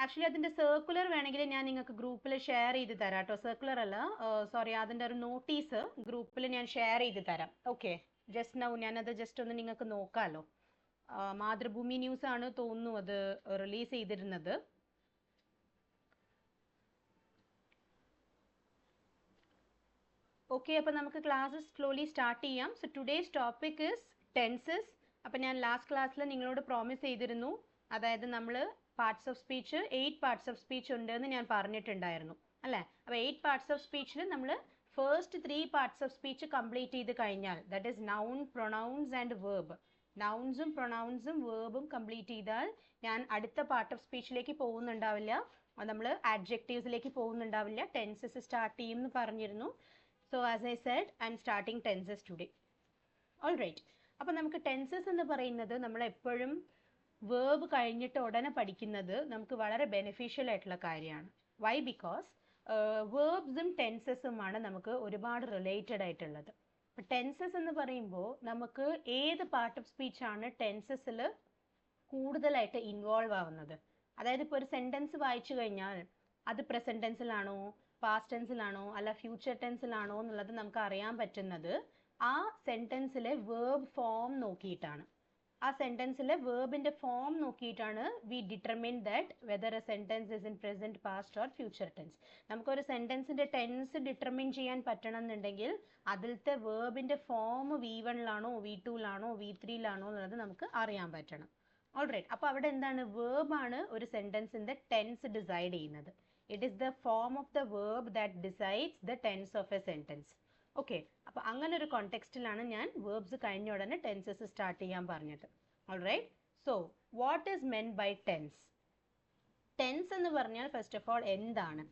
Actually അതിൻ്റെ circular വേണമെങ്കിൽ ഞാൻ നിങ്ങൾക്ക് ഗ്രൂപ്പിൽ ഷെയർ ചെയ്ത് തരാം കേട്ടോ. സർക്കുലർ അല്ല, സോറി, അതിൻ്റെ ഒരു നോട്ടീസ് ഗ്രൂപ്പിൽ ഞാൻ ഷെയർ ചെയ്ത് തരാം. ഓക്കെ, ജസ്റ്റ് നൗ ഞാനത് ജസ്റ്റ് ഒന്ന് നിങ്ങൾക്ക് നോക്കാമല്ലോ. മാതൃഭൂമി ന്യൂസ് ആണ് തോന്നുന്നു അത് റിലീസ് ചെയ്തിരുന്നത്. ഓക്കെ, അപ്പോൾ നമുക്ക് ക്ലാസ്സസ് സ്ലോലി സ്റ്റാർട്ട് ചെയ്യാം. So today's topic is tenses. അപ്പോൾ ഞാൻ ലാസ്റ്റ് ക്ലാസ്സിൽ നിങ്ങളോട് പ്രോമിസ് ചെയ്തിരുന്നു, അതായത് നമ്മൾ parts of speech 8 parts of speech ഉണ്ടെന്ന് ഞാൻ പറഞ്ഞിട്ടുണ്ടായിരുന്നു അല്ലേ. അപ്പോൾ 8 പാർട്സ് ഓഫ് സ്പീച്ചിൽ നമ്മൾ first 3 parts of speech complete ചെയ്ത് കഴിഞ്ഞാൽ, that is noun, pronouns and verb, നൗൺസും പ്രൊനൗൺസും വേർബും കംപ്ലീറ്റ് ചെയ്താൽ ഞാൻ അടുത്ത പാർട്ട് ഓഫ് സ്പീച്ചിലേക്ക് പോകുന്നുണ്ടാവില്ല, നമ്മൾ ആഡ്ജക്റ്റീവ്സിലേക്ക് പോകുന്നുണ്ടാവില്ല, ടെൻസസ് സ്റ്റാർട്ട് ചെയ്യും എന്ന് പറഞ്ഞിരുന്നു. So as I said, I am starting tenses today. All right. അപ്പോൾ നമുക്ക് ടെൻസസ് എന്ന് പറയുന്നത് നമ്മൾ എപ്പോഴും വേർബ് കഴിഞ്ഞിട്ട് ഉടനെ പഠിക്കുന്നത് നമുക്ക് വളരെ ബെനിഫിഷ്യൽ ആയിട്ടുള്ള കാര്യമാണ്. വൈ? ബിക്കോസ് വേർബ്സും ടെൻസസുമാണ് നമുക്ക് ഒരുപാട് റിലേറ്റഡ് ആയിട്ടുള്ളത്. അപ്പോൾ ടെൻസസ് എന്ന് പറയുമ്പോൾ നമുക്ക് ഏത് പാർട്ട് ഓഫ് സ്പീച്ചാണ് ടെൻസസിൽ കൂടുതലായിട്ട് ഇൻവോൾവ് ആവുന്നത്. അതായത് ഇപ്പോൾ ഒരു സെൻറ്റൻസ് വായിച്ചു കഴിഞ്ഞാൽ അത് പ്രസൻറ്റ് ടെൻസിലാണോ, പാസ്റ്റ് ടെൻസിലാണോ അല്ല ഫ്യൂച്ചർ ടെൻസിലാണോ എന്നുള്ളത് നമുക്ക് അറിയാൻ പറ്റുന്നത് ആ സെൻറ്റൻസിലെ വേർബ് ഫോം നോക്കിയിട്ടാണ്. ആ സെൻറ്റൻസിലെ വേർബിൻ്റെ ഫോം നോക്കിയിട്ടാണ് we determine that whether a sentence is in present, past or future tense. നമുക്കൊരു സെൻറ്റൻസിൻ്റെ ടെൻസ് ഡിറ്റർമിൻ ചെയ്യാൻ പറ്റണം എന്നുണ്ടെങ്കിൽ അതിലത്തെ വേർബിൻ്റെ ഫോം V1-ലാണോ, V2-ലാണോ, V3-ലാണോ എന്നുള്ളത് നമുക്ക് അറിയാൻ പറ്റണം. ഓൾറൈറ്റ്. അപ്പോൾ അവിടെ എന്താണ്, വേർബാണ് ഒരു സെൻറ്റൻസിൻ്റെ ടെൻസ് ഡിസൈഡ് ചെയ്യുന്നത്. It is the form of the verb that decides the tense of a sentence. Okay, അപ്പോൾ അങ്ങനെ ഒരു കോണ്ടെക്സ്റ്റിലാണ് ഞാൻ വേർബ്സ് കഴിഞ്ഞ ഉടനെ ടെൻസസ് സ്റ്റാർട്ട് ചെയ്യാൻ പറഞ്ഞത്. Alright. So what is meant by tense? Tense എന്ന് പറഞ്ഞാൽ ഫസ്റ്റ് ഓഫ് ഓൾ എന്താണ്?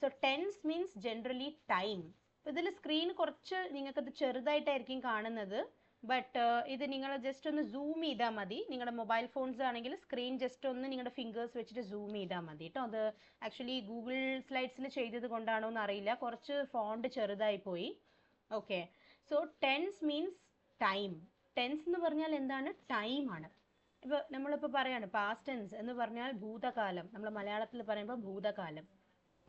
So tense means generally time. ഇതിൽ സ്ക്രീൻ കുറച്ച് നിങ്ങൾക്കത് ചെറുതായിട്ടായിരിക്കും കാണുന്നത്, ബട്ട് ഇത് നിങ്ങൾ ജസ്റ്റ് ഒന്ന് സൂം ചെയ്താൽ മതി. നിങ്ങളുടെ മൊബൈൽ ഫോൺസ് ആണെങ്കിൽ സ്ക്രീൻ ജസ്റ്റ് ഒന്ന് നിങ്ങളുടെ ഫിംഗേഴ്സ് വെച്ചിട്ട് സൂം ചെയ്താൽ മതി കേട്ടോ. അത് ആക്ച്വലി ഗൂഗിൾ സ്ലൈഡ്സിൽ ചെയ്തത് കൊണ്ടാണോ എന്ന് അറിയില്ല, കുറച്ച് ഫോണ്ട് ചെറുതായി പോയി. Okay, so tense means time. Tense എന്ന് പറഞ്ഞാൽ എന്താണ്? ടൈമാണ്. ഇപ്പോൾ നമ്മളിപ്പോൾ പറയാണ് പാസ്റ്റ് ടെൻസ് എന്ന് പറഞ്ഞാൽ ഭൂതകാലം, നമ്മൾ മലയാളത്തിൽ പറയുമ്പോൾ ഭൂതകാലം.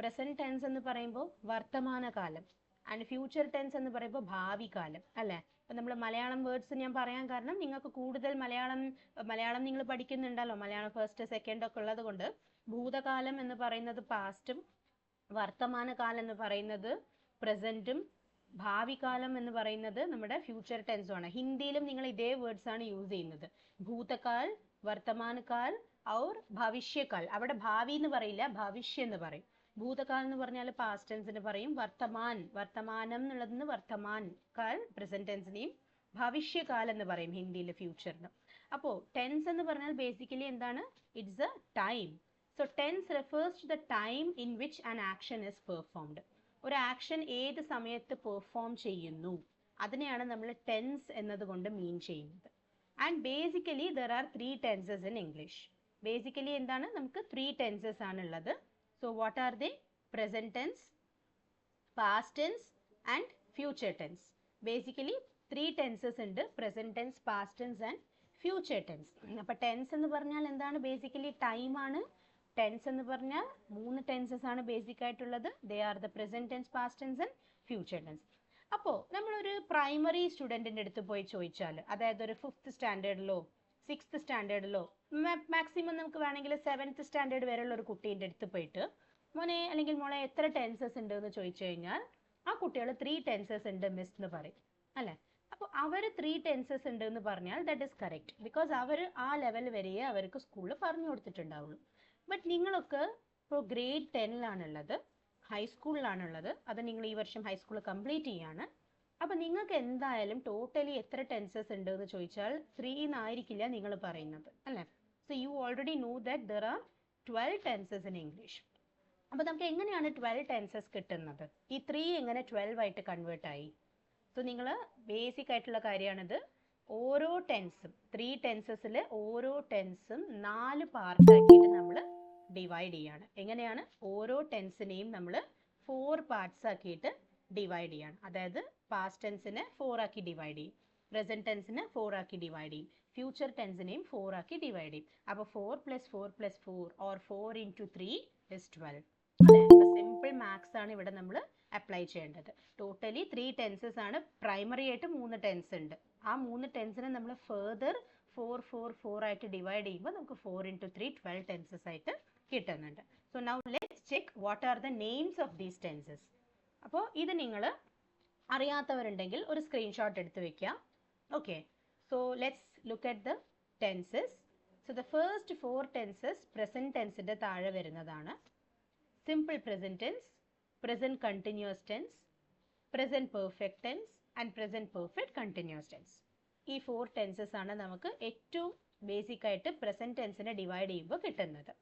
പ്രസൻറ്റ് ടെൻസ് എന്ന് പറയുമ്പോൾ വർത്തമാനകാലം. ആൻഡ് ഫ്യൂച്ചർ ടെൻസ് എന്ന് പറയുമ്പോൾ ഭാവി കാലം അല്ലേ. അപ്പം നമ്മൾ മലയാളം വേർഡ്സ് ഞാൻ പറയാൻ കാരണം നിങ്ങൾക്ക് കൂടുതൽ മലയാളം നിങ്ങൾ പഠിക്കുന്നുണ്ടല്ലോ, മലയാളം ഫസ്റ്റ് സെക്കൻഡ് ഒക്കെ ഉള്ളത് കൊണ്ട് ഭൂതകാലം എന്ന് പറയുന്നത് പാസ്റ്റും വർത്തമാനകാലം എന്ന് പറയുന്നത് പ്രസൻറ്റും ഭാവി കാലം എന്ന് പറയുന്നത് നമ്മുടെ ഫ്യൂച്ചർ ടെൻസുമാണ്. ഹിന്ദിയിലും നിങ്ങൾ ഇതേ വേർഡ്സ് ആണ് യൂസ് ചെയ്യുന്നത്. ഭൂതകാൽ, വർത്തമാനകാൽ ഔർ ഭവിഷ്യകാൽ. അവിടെ ഭാവി എന്ന് പറയില്ല, ഭവിഷ്യ എന്ന് പറയും. ഭൂതകാലം എന്ന് പറഞ്ഞാൽ പാസ്റ്റ് ടെൻസിന് പറയും, വർത്തമാനം എന്നുള്ളതിന് വർത്തമാൻ കാൽ പ്രസന്റ് ടെൻസിനെയും, ഭവിഷ്യകാലം എന്ന് പറയും ഹിന്ദിയിൽ ഫ്യൂച്ചറിന്. അപ്പോൾ ടെൻസ് എന്ന് പറഞ്ഞാൽ ബേസിക്കലി എന്താണ്? It's a time. So tense refers to the time in which an action is performed. ഒരു ആക്ഷൻ ഏത് സമയത്ത് പെർഫോം ചെയ്യുന്നു അതിനെയാണ് നമ്മൾ ടെൻസ് എന്നതുകൊണ്ട് മീൻ ചെയ്യുന്നത്. And basically there are 3 tenses in English. Basically എന്താണ്, നമുക്ക് 3 ടെൻസസ് ആണുള്ളത്. So what are they? Present tense, past tense and future tense. Basically 3 tenses ഉണ്ട്: present tense, past tense and future tense. അപ്പോൾ tense എന്ന് പറഞ്ഞാൽ എന്താണ്? ബേസിക്കലി ടൈം ആണ്. Tense എന്ന് പറഞ്ഞാൽ 3 ടെൻസസ് ആണ് ബേസിക് ആയിട്ടുള്ളത്. They are the present tense, past tense and future tense. അപ്പോൾ നമ്മളൊരു പ്രൈമറി സ്റ്റുഡൻറ്റിൻ്റെ അടുത്ത് പോയി ചോദിച്ചാൽ, അതായത് ഒരു 5th സ്റ്റാൻഡേർഡിലോ 6th സ്റ്റാൻഡേർഡിലോ മാക്സിമം നമുക്ക് വേണമെങ്കിൽ 7th സ്റ്റാൻഡേർഡ് വരെയുള്ള ഒരു കുട്ടീൻ്റെ അടുത്ത് പോയിട്ട് മോനെ അല്ലെങ്കിൽ മോളെ എത്ര ടെൻസസ് ഉണ്ട് എന്ന് ചോദിച്ചു കഴിഞ്ഞാൽ ആ കുട്ടികൾ 3 ടെൻസസ് ഉണ്ട് മിസ് എന്ന് പറയും അല്ലേ. അപ്പോൾ അവർ 3 ടെൻസസ് ഉണ്ട് എന്ന് പറഞ്ഞാൽ ദാറ്റ് ഈസ് കറക്റ്റ്, ബിക്കോസ് അവർ ആ ലെവൽ വരെയേ അവർക്ക് സ്കൂളിൽ പറഞ്ഞു കൊടുത്തിട്ടുണ്ടാവുള്ളൂ. ബട്ട് നിങ്ങളൊക്കെ ഇപ്പോൾ ഗ്രേഡ് 10-ലാണുള്ളത്, ഹൈസ്കൂളിലാണുള്ളത്, അത് നിങ്ങൾ ഈ വർഷം ഹൈസ്കൂൾ കംപ്ലീറ്റ് ചെയ്യാണ്. അപ്പം നിങ്ങൾക്ക് എന്തായാലും ടോട്ടലി എത്ര ടെൻസസ് ഉണ്ട് എന്ന് ചോദിച്ചാൽ 3 എന്നായിരിക്കില്ല നിങ്ങൾ പറയുന്നത് അല്ലേ. So you already know that there are 12 tenses in English. അപ്പോൾ നമുക്ക് എങ്ങനെയാണ് 12 ടെൻസസ് കിട്ടുന്നത്? ഈ 3 എങ്ങനെ 12 ആയിട്ട് കൺവേർട്ട് ആയി? സോ നിങ്ങൾ ബേസിക് ആയിട്ടുള്ള കാര്യമാണിത്. ഓരോ ടെൻസും 3 ടെൻസസിൽ ഓരോ ടെൻസും 4 പാർട്ടാക്കിയിട്ട് നമ്മൾ ഡിവൈഡ് ചെയ്യാണ്. എങ്ങനെയാണ്? ഓരോ ടെൻസിനെയും നമ്മൾ 4 പാർട്സ് ആക്കിയിട്ട് ഡിവൈഡ് ചെയ്യാണ്. അതായത് പാസ്റ്റ് ടെൻസിനെ 4 ആക്കി ഡിവൈഡ് ചെയ്യും, പ്രസന്റ് ടെൻസിനെ 4 ആക്കി ഡിവൈഡ് ചെയ്യും, ഫ്യൂച്ചർ ടെൻസിനെയും 4 ആക്കി ഡിവൈഡ് ചെയ്യും. അപ്പോൾ 4 + 4 + 4 ഓർ 4 × 3 is 12. അല്ലേ? അപ്പോൾ സിമ്പിൾ മാത്സ് ആണ് ഇവിടെ നമ്മൾ അപ്ലൈ ചെയ്യേണ്ടത്. ടോട്ടലി 3 ടെൻസസ് ആണ്. പ്രൈമറി ആയിട്ട് 3 ടെൻസ് ഉണ്ട്. ആ 3 ടെൻസിനെ നമ്മൾ ഫെർദർ 4 4 4 ആയിട്ട് ഡിവൈഡ് ചെയ്യുമ്പോൾ നമുക്ക് 4 × 3 12 ടെൻസസ് ആയിട്ട് കിട്ടുന്നുണ്ട്. So now let's check what are the names of these tenses. അപ്പോൾ ഇത് നിങ്ങൾ അറിയാത്തവരുണ്ടെങ്കിൽ ഒരു സ്ക്രീൻഷോട്ട് എടുത്ത് വെക്കുക. Okay, so let's look at the tenses. So the first 4 tenses present ടെൻസിന്റെ താഴെ വരുന്നതാണ്. Simple present tense, present continuous tense, present perfect tense and present perfect continuous tense. ഈ 4 ടെൻസസ് ആണ് നമുക്ക് ഏറ്റവും ബേസിക് ആയിട്ട് പ്രസന്റ് ടെൻസിനെ ഡിവൈഡ് ചെയ്യുമ്പോൾ കിട്ടുന്നത്.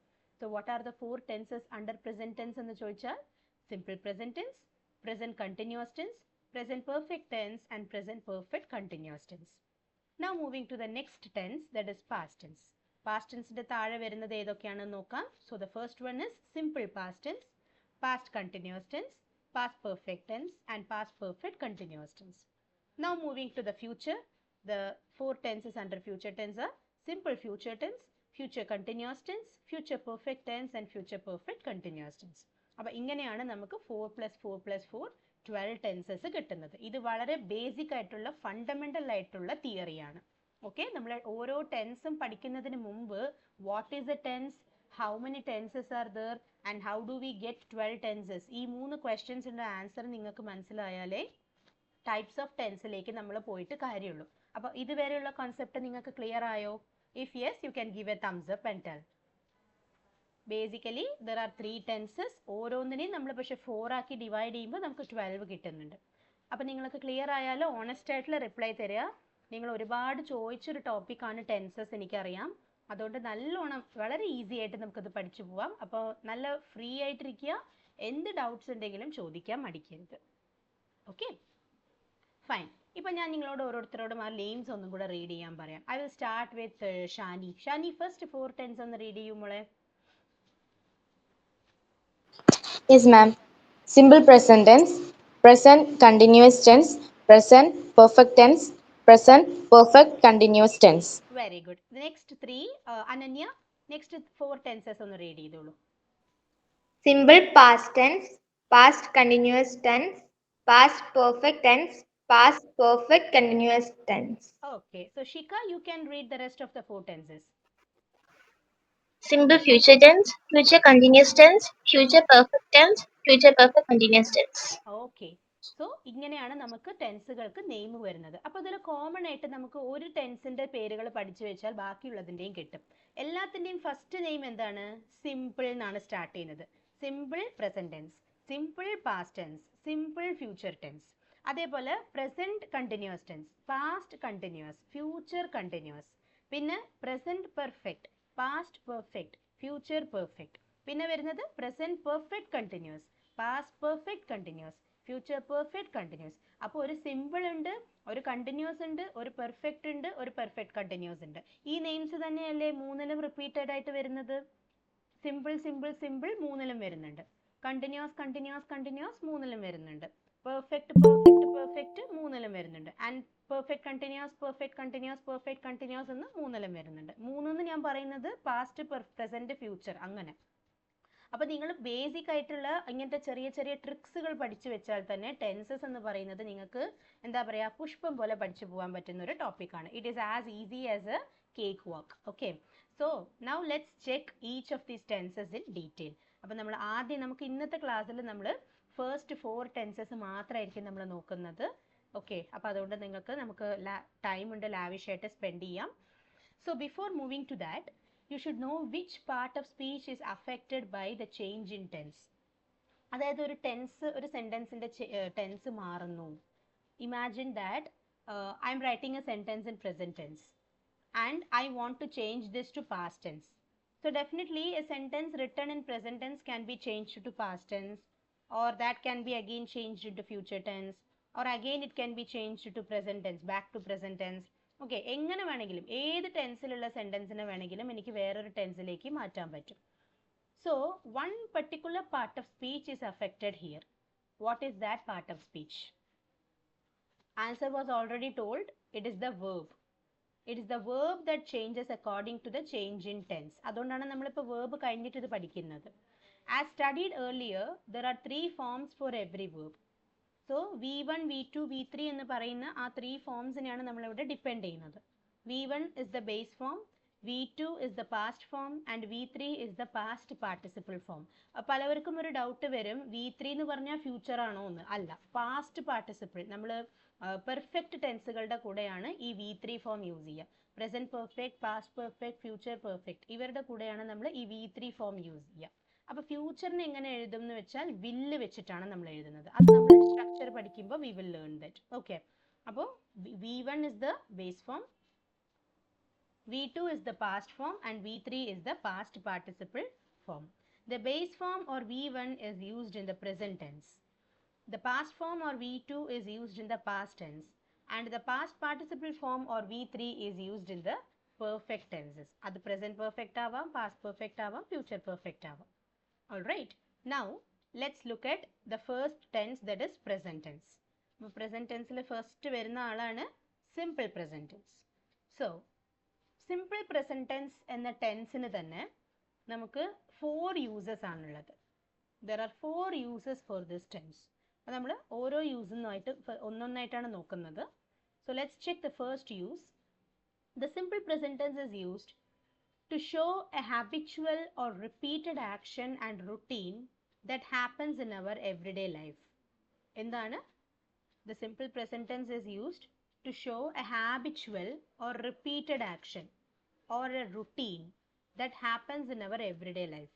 So what are the 4 tenses under present tense എന്ന് ചോദിച്ചാൽ simple present tense, present continuous tense, present perfect tense and present perfect continuous tense. Now moving to the next tense, that is past tense. Past tenseന്റെ താഴെ വരുന്നത് ഏതൊക്കെയാണെന്ന് നോക്കാം. So the first one is simple past tense, past continuous tense, past perfect tense and past perfect continuous tense. Now moving to the future, the 4 tenses under future tense are simple future tense, future continuous tense, future perfect tense and future perfect continuous tense. അപ്പോൾ ഇങ്ങനെയാണ് നമുക്ക് 4 + 4 + 4 12 tenses കിട്ടുന്നത്. ഇത് വളരെ basic ആയിട്ടുള്ള fundamental ആയിട്ടുള്ള തിയറിയാണ്. Okay, നമ്മൾ ഓരോ ടെൻസും പഠിക്കുന്നതിന് മുമ്പ് what is a tense, how many tenses are there and how do we get 12 tenses, ഈ 3 ക്വസ്റ്റ്യൻസിന്റെ ആൻസർ നിങ്ങൾക്ക് മനസ്സിലായാലേ ടൈപ്സ് ഓഫ് ടെൻസിലേക്ക് നമ്മൾ പോയിട്ട് കാര്യമുള്ളൂ. അപ്പോൾ ഇതുവരെയുള്ള കോൺസെപ്റ്റ് നിങ്ങൾക്ക് ക്ലിയർ ആയോ? If yes, you can give a thumbs up and tell. Basically there are 3 tenses. ഓരോന്നിനെയും നമ്മൾ പക്ഷെ 4 ആക്കി ഡിവൈഡ് ചെയ്യുമ്പോൾ നമുക്ക് 12 കിട്ടുന്നുണ്ട്. അപ്പോൾ നിങ്ങൾക്ക് ക്ലിയർ ആയാലോ? ഓണസ്റ്റ് ആയിട്ടുള്ള റിപ്ലൈ തരിക. നിങ്ങൾ ഒരുപാട് ചോദിച്ചൊരു ടോപ്പിക്കാണ് ടെൻസസ്, എനിക്കറിയാം. അതുകൊണ്ട് നല്ലോണം വളരെ ഈസി ആയിട്ട് നമുക്കത് പഠിച്ചു പോവാം. അപ്പോൾ നല്ല ഫ്രീ ആയിട്ടിരിക്കുക. എന്ത് ഡൗട്ട്സ് ഉണ്ടെങ്കിലും ചോദിക്കാൻ മടിക്കരുത്. Okay, fine. ഇപ്പം ഞാൻ നിങ്ങളോട് ഓരോരുത്തരോടും ആ നെയിംസ് ഒന്നും കൂടെ റീഡ് ചെയ്യാൻ പറയാം. I will start with Shani. Shani, first 4 tense ഒന്ന് റീഡ് ചെയ്യും മോളെ. Yes, ma'am. Simple present tense, present continuous tense, present perfect tense, present perfect continuous tense. Very good. The next 3, Ananya, next 4 tenses ഒന്ന് read ചെയ്തോളൂ. Simple past tense, past continuous tense, past perfect tense, past perfect continuous tense. Okay, so Shika, you can read the rest of the 4 tenses. Simple future tense, future continuous tense, future perfect tense, future perfect continuous tense. Okay, so ഇങ്ങനെയാണ് നമുക്ക് ടെൻസുകൾക്ക് name വരുന്നത്. അപ്പോൾ ഇതിൽ common ആയിട്ട് നമുക്ക് ഒരു ടെൻസിന്റെ പേരുകൾ പഠിച്ചു വെച്ചാൽ ബാക്കിയുള്ളതിൻ്റെയും കിട്ടും. എല്ലാത്തിൻ്റെയും ഫസ്റ്റ് നെയിം എന്താണ്? സിമ്പിൾ എന്നാണ് സ്റ്റാർട്ട് ചെയ്യുന്നത്. Simple present tense, simple past tense, simple future tense. അതേപോലെ present continuous tense, past continuous, future continuous. പിന്നെ present perfect, past perfect, future perfect. പിന്നെ വരുന്നത് present perfect continuous, past perfect continuous, future perfect continuous. അപ്പോൾ ഒരു simple ഉണ്ട്, ഒരു continuous ഉണ്ട്, ഒരു പെർഫെക്റ്റ് ഉണ്ട്, ഒരു പെർഫെക്റ്റ് കണ്ടിന്യൂസ് ഉണ്ട്. ഈ നെയിംസ് തന്നെയല്ലേ മൂന്നിലും റിപ്പീറ്റഡ് ആയിട്ട് വരുന്നത്? സിമ്പിൾ സിമ്പിൾ സിമ്പിൾ മൂന്നിലും വരുന്നുണ്ട്, കണ്ടിന്യൂസ് കണ്ടിന്യൂസ് കണ്ടിന്യൂസ് മൂന്നിലും വരുന്നുണ്ട്, പെർഫെക്റ്റ് പെർഫെക്റ്റ് പെർഫെക്റ്റ് മൂന്നിലും വരുന്നുണ്ട്, and perfect continuous perfect continuous perfect continuous എന്ന് മൂന്നിലും വരുന്നുണ്ട്. മൂന്നെന്ന് ഞാൻ പറയുന്നത് പാസ്റ്റ്, പ്രസന്റ്, ഫ്യൂച്ചർ അങ്ങനെ. അപ്പോൾ നിങ്ങൾ ബേസിക് ആയിട്ടുള്ള ഇങ്ങനത്തെ ചെറിയ ചെറിയ ട്രിക്സുകൾ പഠിച്ചു വെച്ചാൽ തന്നെ ടെൻസസ് എന്ന് പറയുന്നത് നിങ്ങൾക്ക് എന്താ പറയുക, പുഷ്പം പോലെ പഠിച്ചു പോകാൻ പറ്റുന്ന ഒരു ടോപ്പിക്കാണ്. It is as easy as A cake work. Okay, so now let's check each of these tenses in detail. അപ്പോൾ നമ്മൾ ആദ്യം നമുക്ക് ഇന്നത്തെ ക്ലാസ്സിൽ നമ്മൾ ഫസ്റ്റ് 4 ടെൻസസ് മാത്രമായിരിക്കും നമ്മൾ നോക്കുന്നത്. ഓക്കെ, അപ്പോൾ അതുകൊണ്ട് നമുക്ക് ടൈം ഉണ്ട്, ലാവിഷ് ആയിട്ട് സ്പെൻഡ് ചെയ്യാം. So before moving to that, you should know which part of speech is affected by the change in tense. അതായത് ഒരു ടെൻസ്, ഒരു സെൻറ്റൻസിൻ്റെ ടെൻസ് മാറുന്നു. Imagine that I'm writing a sentence in present tense and I want to change this to past tense. So definitely a sentence written in present tense can be changed to past tense, or that can be again changed into future tense, or again it can be changed to present tense, back to present tense. Okay, എങ്ങനെ വേണമെങ്കിലും ഏത് ടെൻസിലുള്ള സെൻറ്റൻസിനെ വേണമെങ്കിലും എനിക്ക് വേറൊരു ടെൻസിലേക്ക് മാറ്റാൻ പറ്റും. So one particular part of speech is affected here. What is that part of speech? Answer was already told. It is the verb. It is the verb that changes according to the change in tense. അതുകൊണ്ടാണ് നമ്മളിപ്പോൾ verb കഴിഞ്ഞിട്ട് ഇത് പഠിക്കുന്നത്. As studied earlier, there are 3 forms for every verb. So V1, V2, V3 എന്ന് പറയുന്ന ആ 3 ഫോംസിനെയാണ് നമ്മളിവിടെ depend ചെയ്യുന്നത്. V1 is the base form, V2 is the past form and V3 is the past participle form. പലവർക്കും ഒരു doubt വരും, V3 എന്ന് പറഞ്ഞാൽ future ആണോ എന്ന്. അല്ല, പാസ്റ്റ് പാർട്ടിസിപ്പിൾ. നമ്മൾ പെർഫെക്റ്റ് ടെൻസുകളുടെ കൂടെയാണ് ഈ V3 ഫോം യൂസ് ചെയ്യുക. Present perfect, past perfect, future perfect, ഇവരുടെ കൂടെയാണ് നമ്മൾ ഈ V3 ഫോം യൂസ് ചെയ്യുക. അപ്പോൾ ഫ്യൂച്ചറിനെ എങ്ങനെ എഴുതും എന്ന് വെച്ചാൽ വില്ല് വെച്ചിട്ടാണ് നമ്മൾ എഴുതുന്നത്. അത് നമ്മൾ സ്ട്രക്ചർ പഠിക്കുമ്പോൾ we will learn that. Okay, അപ്പോൾ V1 is the base form, V2 is the past form and V3 is the past participle form. The base form or V1 is used in the present tense. The past form or V2 is used in the past tense and the past participle form or V3 is used in the perfect tenses. അത് present perfect ആവാം, past perfect ആവാം, future perfect ആവാം. Alright, now let's look at the first tense, that is present tense. Present tense le first വരുന്ന ആളാണ് simple present tense. So simple present tense എന്ന ടെൻസിന് തന്നെ നമുക്ക് 4 uses ആണുള്ളത്. There are 4 uses for this tense. അപ്പോൾ നമ്മൾ ഓരോ യൂസിനായിട്ട് ഒന്നൊന്നായിട്ടാണ് നോക്കുന്നത്. So let's check the first use. The simple present tense is used to show a habitual or repeated action and routine that happens in our everyday life. എന്താണ്? The simple present tense is used to show a habitual or repeated action or a routine that happens in our everyday life.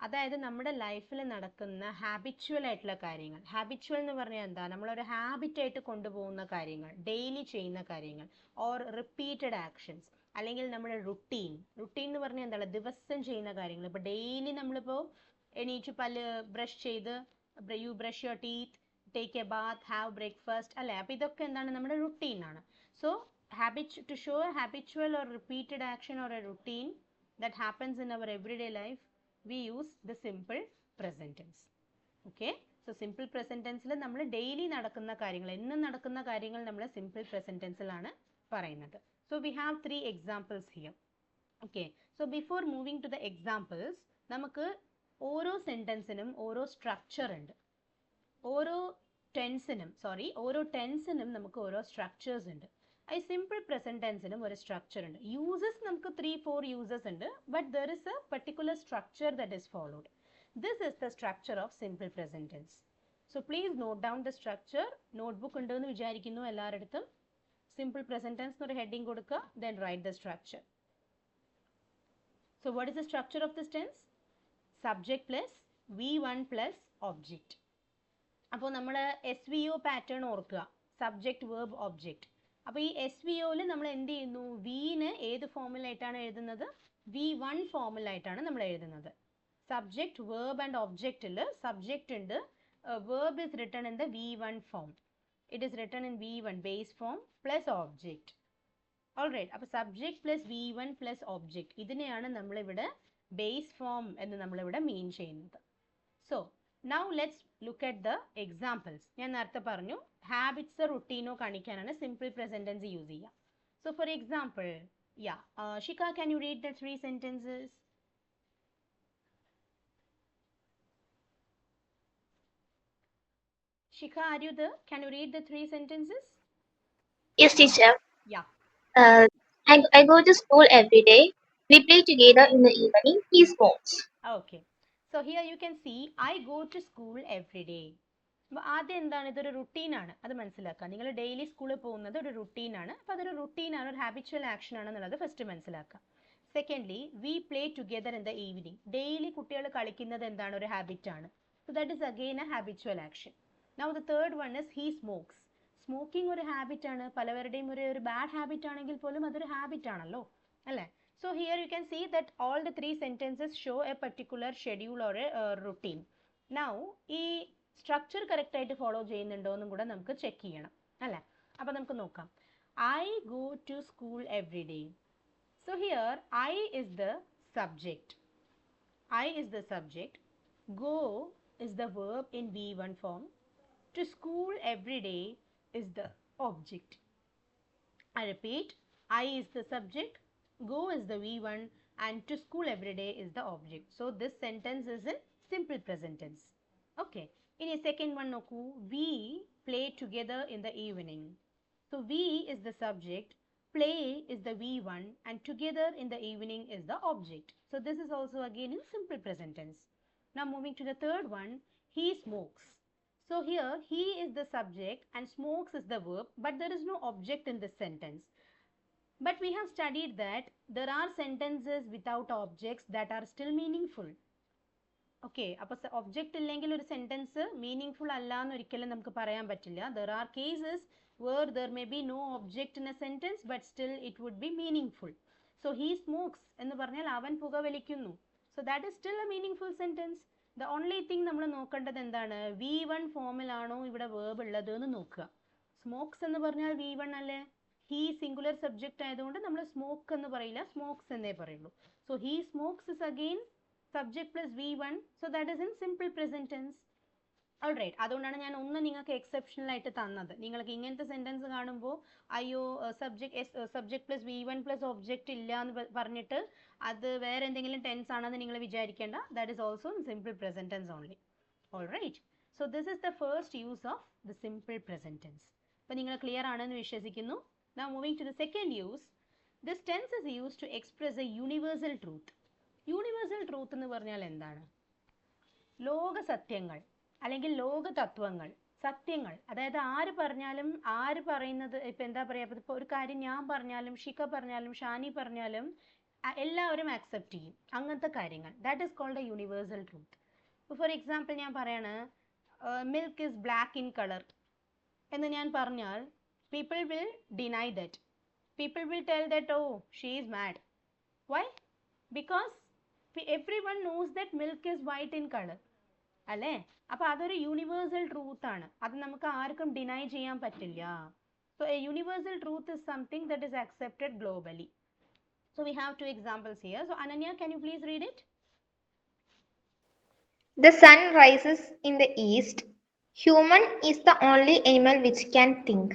അതായത് നമ്മുടെ ലൈഫിൽ നടക്കുന്ന habitual ആയിട്ടുള്ള കാര്യങ്ങൾ. Habitual എന്ന് പറഞ്ഞാൽ എന്താ? നമ്മളൊരു ഹാബിറ്റായിട്ട് കൊണ്ടുപോകുന്ന കാര്യങ്ങൾ, ഡെയിലി ചെയ്യുന്ന കാര്യങ്ങൾ, ഓർ റിപ്പീറ്റഡ് ആക്ഷൻസ്, അല്ലെങ്കിൽ നമ്മുടെ റുട്ടീൻ. റുട്ടീൻ എന്ന് പറഞ്ഞാൽ എന്താണ്? ദിവസം ചെയ്യുന്ന കാര്യങ്ങൾ. ഇപ്പോൾ ഡെയിലി നമ്മളിപ്പോൾ എണീറ്റ് പല്ല് ബ്രഷ് ചെയ്ത്, you brush your teeth, take a bath, have breakfast, അല്ലേ? അപ്പോൾ ഇതൊക്കെ എന്താണ്? നമ്മുടെ റുട്ടീനാണ്. So to show a habitual or repeated action or a routine that happens in our everyday life, we use the simple present tense. Okay, so simple present tense ൽ നമ്മൾ daily നടക്കുന്ന കാര്യങ്ങൾ, എന്നും നടക്കുന്ന കാര്യങ്ങൾ നമ്മൾ simple present tense ലാണ് പറയുന്നത്. So we have 3 examples here. Okay, so before moving to the examples, നമുക്ക് ഓരോ സെന്റൻസിനും ഓരോ സ്ട്രക്ചർ ഉണ്ട്. ഓരോ ടെൻസിനും നമുക്ക് ഓരോ സ്ട്രക്ചേഴ്സ് ഉണ്ട്. ഈ സിമ്പിൾ പ്രസന്റ് ടെൻസിനും ഒരു സ്ട്രക്ചർ ഉണ്ട്. യൂസസ് നമുക്ക് 3-4 യൂസസ് ഉണ്ട്, but there is a particular structure that is followed. This is the structure of simple present tense. So please note down the structure. Notebook ഉണ്ടെന്ന് വിചാരിക്കുന്നു എല്ലാവരുടെ അടുത്തും. സിമ്പിൾ പ്രസന്റ് ടെൻസ് എന്നൊരു heading കൊടുക്കുക, then write the structure. So what is the structure of this tense? Subject plus V1 plus object. അപ്പോൾ നമ്മൾ SVO pattern ഓർക്കുക, subject verb object. അപ്പോൾ ഈ SVOയിൽ നമ്മൾ എന്ത് ചെയ്യുന്നു? വിന് ഏത് ഫോമിലായിട്ടാണ് എഴുതുന്നത്? V1 ഫോമിലായിട്ടാണ് നമ്മൾ എഴുതുന്നത്. സബ്ജക്ട് വേർബ് ആൻഡ് ഒബ്ജക്റ്റിൽ സബ്ജക്റ്റ് ഉണ്ട്, verb is written in the V1 form. It is written in V1 base form plus object. Alright, അപ്പോൾ subject plus V1 plus object, ഇതിനെയാണ് നമ്മളിവിടെ ബേസ് ഫോം എന്ന് നമ്മളിവിടെ മീൻ ചെയ്യുന്നത്. So now let's look at the examples. ഞാൻ നേരത്തെ പറഞ്ഞു habits റുട്ടീനോ കാണിക്കാനാണ് സിമ്പിൾ പ്രസന്റ് ടെൻസ് യൂസ് ചെയ്യുക. So for example, Shika, can you read the 3 sentences? Shika, are you there? Can you read the 3 sentences? Yes, teacher. Yeah. I go to school every day. We play together in the evening. He smokes. Okay. So here you can see I go to school every day. അപ്പോൾ ആദ്യം എന്താണ്? ഇതൊരു റുട്ടീനാണ്, അത് മനസ്സിലാക്കുക. നിങ്ങൾ daily സ്കൂളിൽ പോകുന്നത് ഒരു റുട്ടീനാണ്. അപ്പോൾ അതൊരു റുട്ടീനാണ്, ഒരു ഹാബിച്വൽ ആക്ഷൻ ആണെന്നുള്ളത് ഫസ്റ്റ് മനസ്സിലാക്കുക. Secondly, we play together in the evening. Daily കുട്ടികൾ കളിക്കുന്നത് എന്താണ്? ഒരു ഹാബിറ്റാണ്. So that is again a habitual action. Now the third one is he smokes. Smoking ഒരു ഹാബിറ്റാണ്, പലവരുടെയും ഒരു ബാഡ് ഹാബിറ്റ് ആണെങ്കിൽ പോലും അതൊരു ഹാബിറ്റ് ആണല്ലോ, അല്ലേ? So here you can see that all the 3 sentences show a particular schedule or a routine. Now ഈ structure correct ആയിട്ട് ഫോളോ ചെയ്യുന്നുണ്ടോ എന്നും കൂടെ നമുക്ക് ചെക്ക് ചെയ്യണം, അല്ലേ? അപ്പോൾ നമുക്ക് നോക്കാം. I go to school every day. So here I is the subject. I is the subject. Go is the verb in V1 form. To school every day is the object. I repeat, I is the subject, go is the V1, and to school every day is the object. So this sentence is in simple present tense. Okay. In a second one, noku, we play together in the evening. So we is the subject, play is the V1, and together in the evening is the object. So this is also again in simple present tense. Now moving to the third one, he smokes. So here he is the subject and smokes is the verb, but there is no object in this sentence. But we have studied that there are sentences without objects that are still meaningful. Okay, അപ്പോൾ object ഇല്ലെങ്കിൽ ഒരു sentence meaningful അല്ല എന്ന് ഒരിക്കലും നമുക്ക് പറയാൻ പറ്റില്ല. There are cases where there may be no object in a sentence but still it would be meaningful. So he smokes എന്ന് പറഞ്ഞാൽ അവൻ പുകവലിക്കുന്നു. So that is still a meaningful sentence. The only thing നമ്മൾ നോക്കേണ്ടത് എന്താണ്, V1 ഫോമിലാണോ ഇവിടെ verb ഉള്ളത് എന്ന് നോക്കുക. സ്മോക്സ് എന്ന് പറഞ്ഞാൽ V1 അല്ലേ, he സിംഗുലർ സബ്ജക്റ്റ് ആയതുകൊണ്ട് നമ്മൾ സ്മോക്ക് എന്ന് പറയില്ല, സ്മോക്സ് എന്നേ പറയുള്ളൂ. So he smokes is again subject plus V1, so that is in simple present tense. Alright, അതുകൊണ്ടാണ് ഞാൻ ഒന്ന് നിങ്ങൾക്ക് എക്സെപ്ഷണൽ ആയിട്ട് തന്നത്. നിങ്ങൾക്ക് ഇങ്ങനത്തെ സെന്റൻസ് കാണുമ്പോൾ അയ്യോ subject plus V1 plus object ഇല്ല എന്ന് പറഞ്ഞിട്ട് അത് വേറെ എന്തെങ്കിലും ടെൻസ് ആണെന്ന് നിങ്ങൾ വിചാരിക്കേണ്ട. That is also in simple present tense only. Alright, so this is the first use of the simple present tense. അപ്പോൾ നിങ്ങൾ ക്ലിയർ ആണെന്ന് വിശ്വസിക്കുന്നു. Now moving to the second use, this tense is used to express a universal truth. Universal truth എന്ന് പറഞ്ഞാൽ എന്താണ്? ലോക സത്യങ്ങൾ അല്ലെങ്കിൽ ലോക തത്വങ്ങൾ, സത്യങ്ങൾ. അതായത് ആര് പറഞ്ഞാലും, ആര് പറയുന്നത്, ഇപ്പം എന്താ പറയുക, ഇപ്പോൾ ഒരു കാര്യം ഞാൻ പറഞ്ഞാലും ഷിക്ക പറഞ്ഞാലും ഷാനി പറഞ്ഞാലും എല്ലാവരും ആക്സെപ്റ്റ് ചെയ്യും, അങ്ങനത്തെ കാര്യങ്ങൾ. That is called a universal truth. For example ഞാൻ പറയാണ് milk is black in colour എന്ന് ഞാൻ പറഞ്ഞാൽ people will deny that. People will tell that, oh, she is mad. Why? Because everyone knows that milk is white in color. അല്ലേ? അപ്പോൾ അതൊരു universal truth ആണ്, അത് നമുക്ക് ആർക്കും ഡിനൈ ചെയ്യാൻ പറ്റില്ല. So a universal truth is something that is accepted globally. So we have two examples here. So Ananya, can you please read it? The sun rises in the east. Human is the only animal which can think.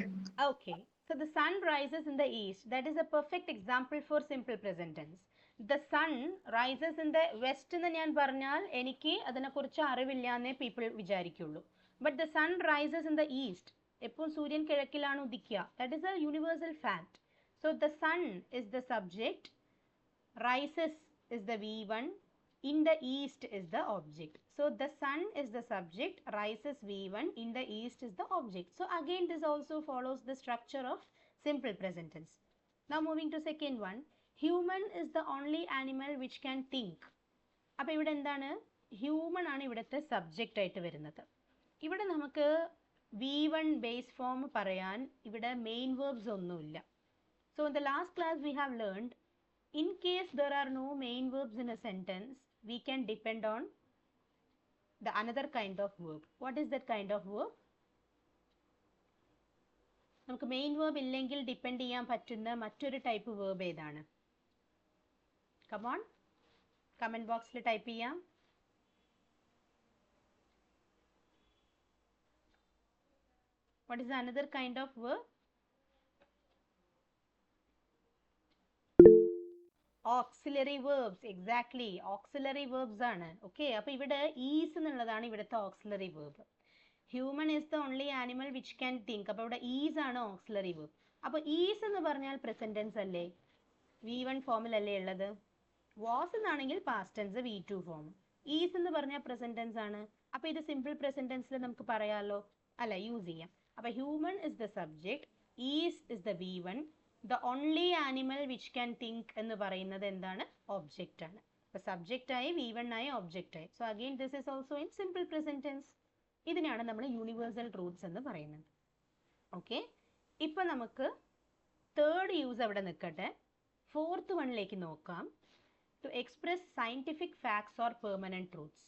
Okay, so the sun rises in the east. That is a perfect example for simple present tense. The sun rises in the west എന്ന് ഞാൻ പറഞ്ഞാൽ എനിക്ക് അതിനെക്കുറിച്ച് അറിവില്ല എന്നേ people വിചാരിക്കുള്ളൂ. But the sun rises in the east, എപ്പോൾ സൂര്യൻ കിഴക്കിലാണ് ഉദിക്കുക. That is a universal fact. So the sun is the subject, rises is the V1, in the east is the object. So the sun is the subject, rises V1, in the east is the object. So again this also follows the structure of simple present tense. Now moving to second one, human is the only animal which can think. അപ്പോൾ ഇവിടെ എന്താണ്, human ആണ് ഇവിടുത്തെ subject ആയിട്ട് വരുന്നത്. ഇവിടെ നമുക്ക് V1 base form പറയാൻ ഇവിടെ മെയിൻ വേർബ്സ് ഒന്നുമില്ല. So in the last class we have learned, in case there are no main verbs in a sentence, we can depend on the another kind of verb. What is that kind of verb? നമുക്ക് main verb ഇല്ലെങ്കിൽ depend ചെയ്യാൻ പറ്റുന്ന മറ്റൊരു type verb ഏതാണ്? Come on, comment ബോക്സിൽ type ചെയ്യാം. What is another kind of verb? Auxiliary verbs. Exactly, auxiliary verbs ആണ്. Okay, അപ്പോൾ ഇവിടെ ഈസ് എന്നുള്ളതാണ് ഇവിടുത്തെ auxiliary verb. Human is the only animal which can think. അപ്പോൾ ഇവിടെ ഈസ് ആണ് auxiliary verb. അപ്പോൾ ഈസ് എന്ന് പറഞ്ഞാൽ പ്രസന്റ് ടെൻസ് അല്ലേ, V1 ഫോമിലല്ലേ ഉള്ളത്. വാസ് എന്നാണെങ്കിൽ past tense V2 form. Is എന്ന് പറഞ്ഞാൽ പ്രസന്റ് ടെൻസ് ആണ്. അപ്പോൾ ഇത് സിമ്പിൾ പ്രസന്റ് ടെൻസിൽ നമുക്ക് പറയാമല്ലോ, അല്ല, യൂസ് ചെയ്യാം. അപ്പോൾ human is the subject, is is the V1, the only animal which can think എന്ന് പറയുന്നത് എന്താണ്, ഒബ്ജക്റ്റ് ആണ്. അപ്പോൾ സബ്ജക്റ്റ് ആയി V1 ആയി ഒബ്ജക്റ്റ് ആയി. So again this is also in simple present tense. ഇതിനാണ് നമ്മൾ യൂണിവേഴ്സൽ ട്രൂത്ത്സ് എന്ന് പറയുന്നത്. ഓക്കെ, ഇപ്പം നമുക്ക് തേർഡ് യൂസ് അവിടെ നിൽക്കട്ടെ, ഫോർത്ത് വണ്ണിലേക്ക് നോക്കാം. To express scientific facts or permanent truths.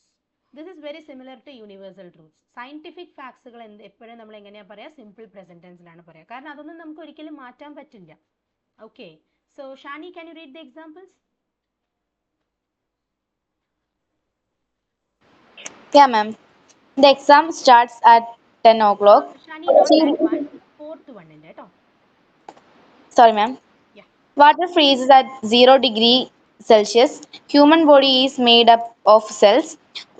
This is very similar to universal truths. Scientific ഫാക്ട്സുകൾ എപ്പോഴും നമ്മൾ എങ്ങനെയാണ് പറയുക, സിമ്പിൾ പ്രസന്റ് ടെൻസിലാണ് പറയുക, കാരണം അതൊന്നും നമുക്ക് ഒരിക്കലും മാറ്റാൻ പറ്റില്ല. Okay, so Shani, can you read the examples? Yeah, ma'am. The exam starts at 10 o'clock. Shani, note that one, fourth വണ്ണിൻ്റെ കേട്ടോ. Sorry, ma'am. Yeah. Water freezes at 0 degree Celsius. Human body is made up of cells.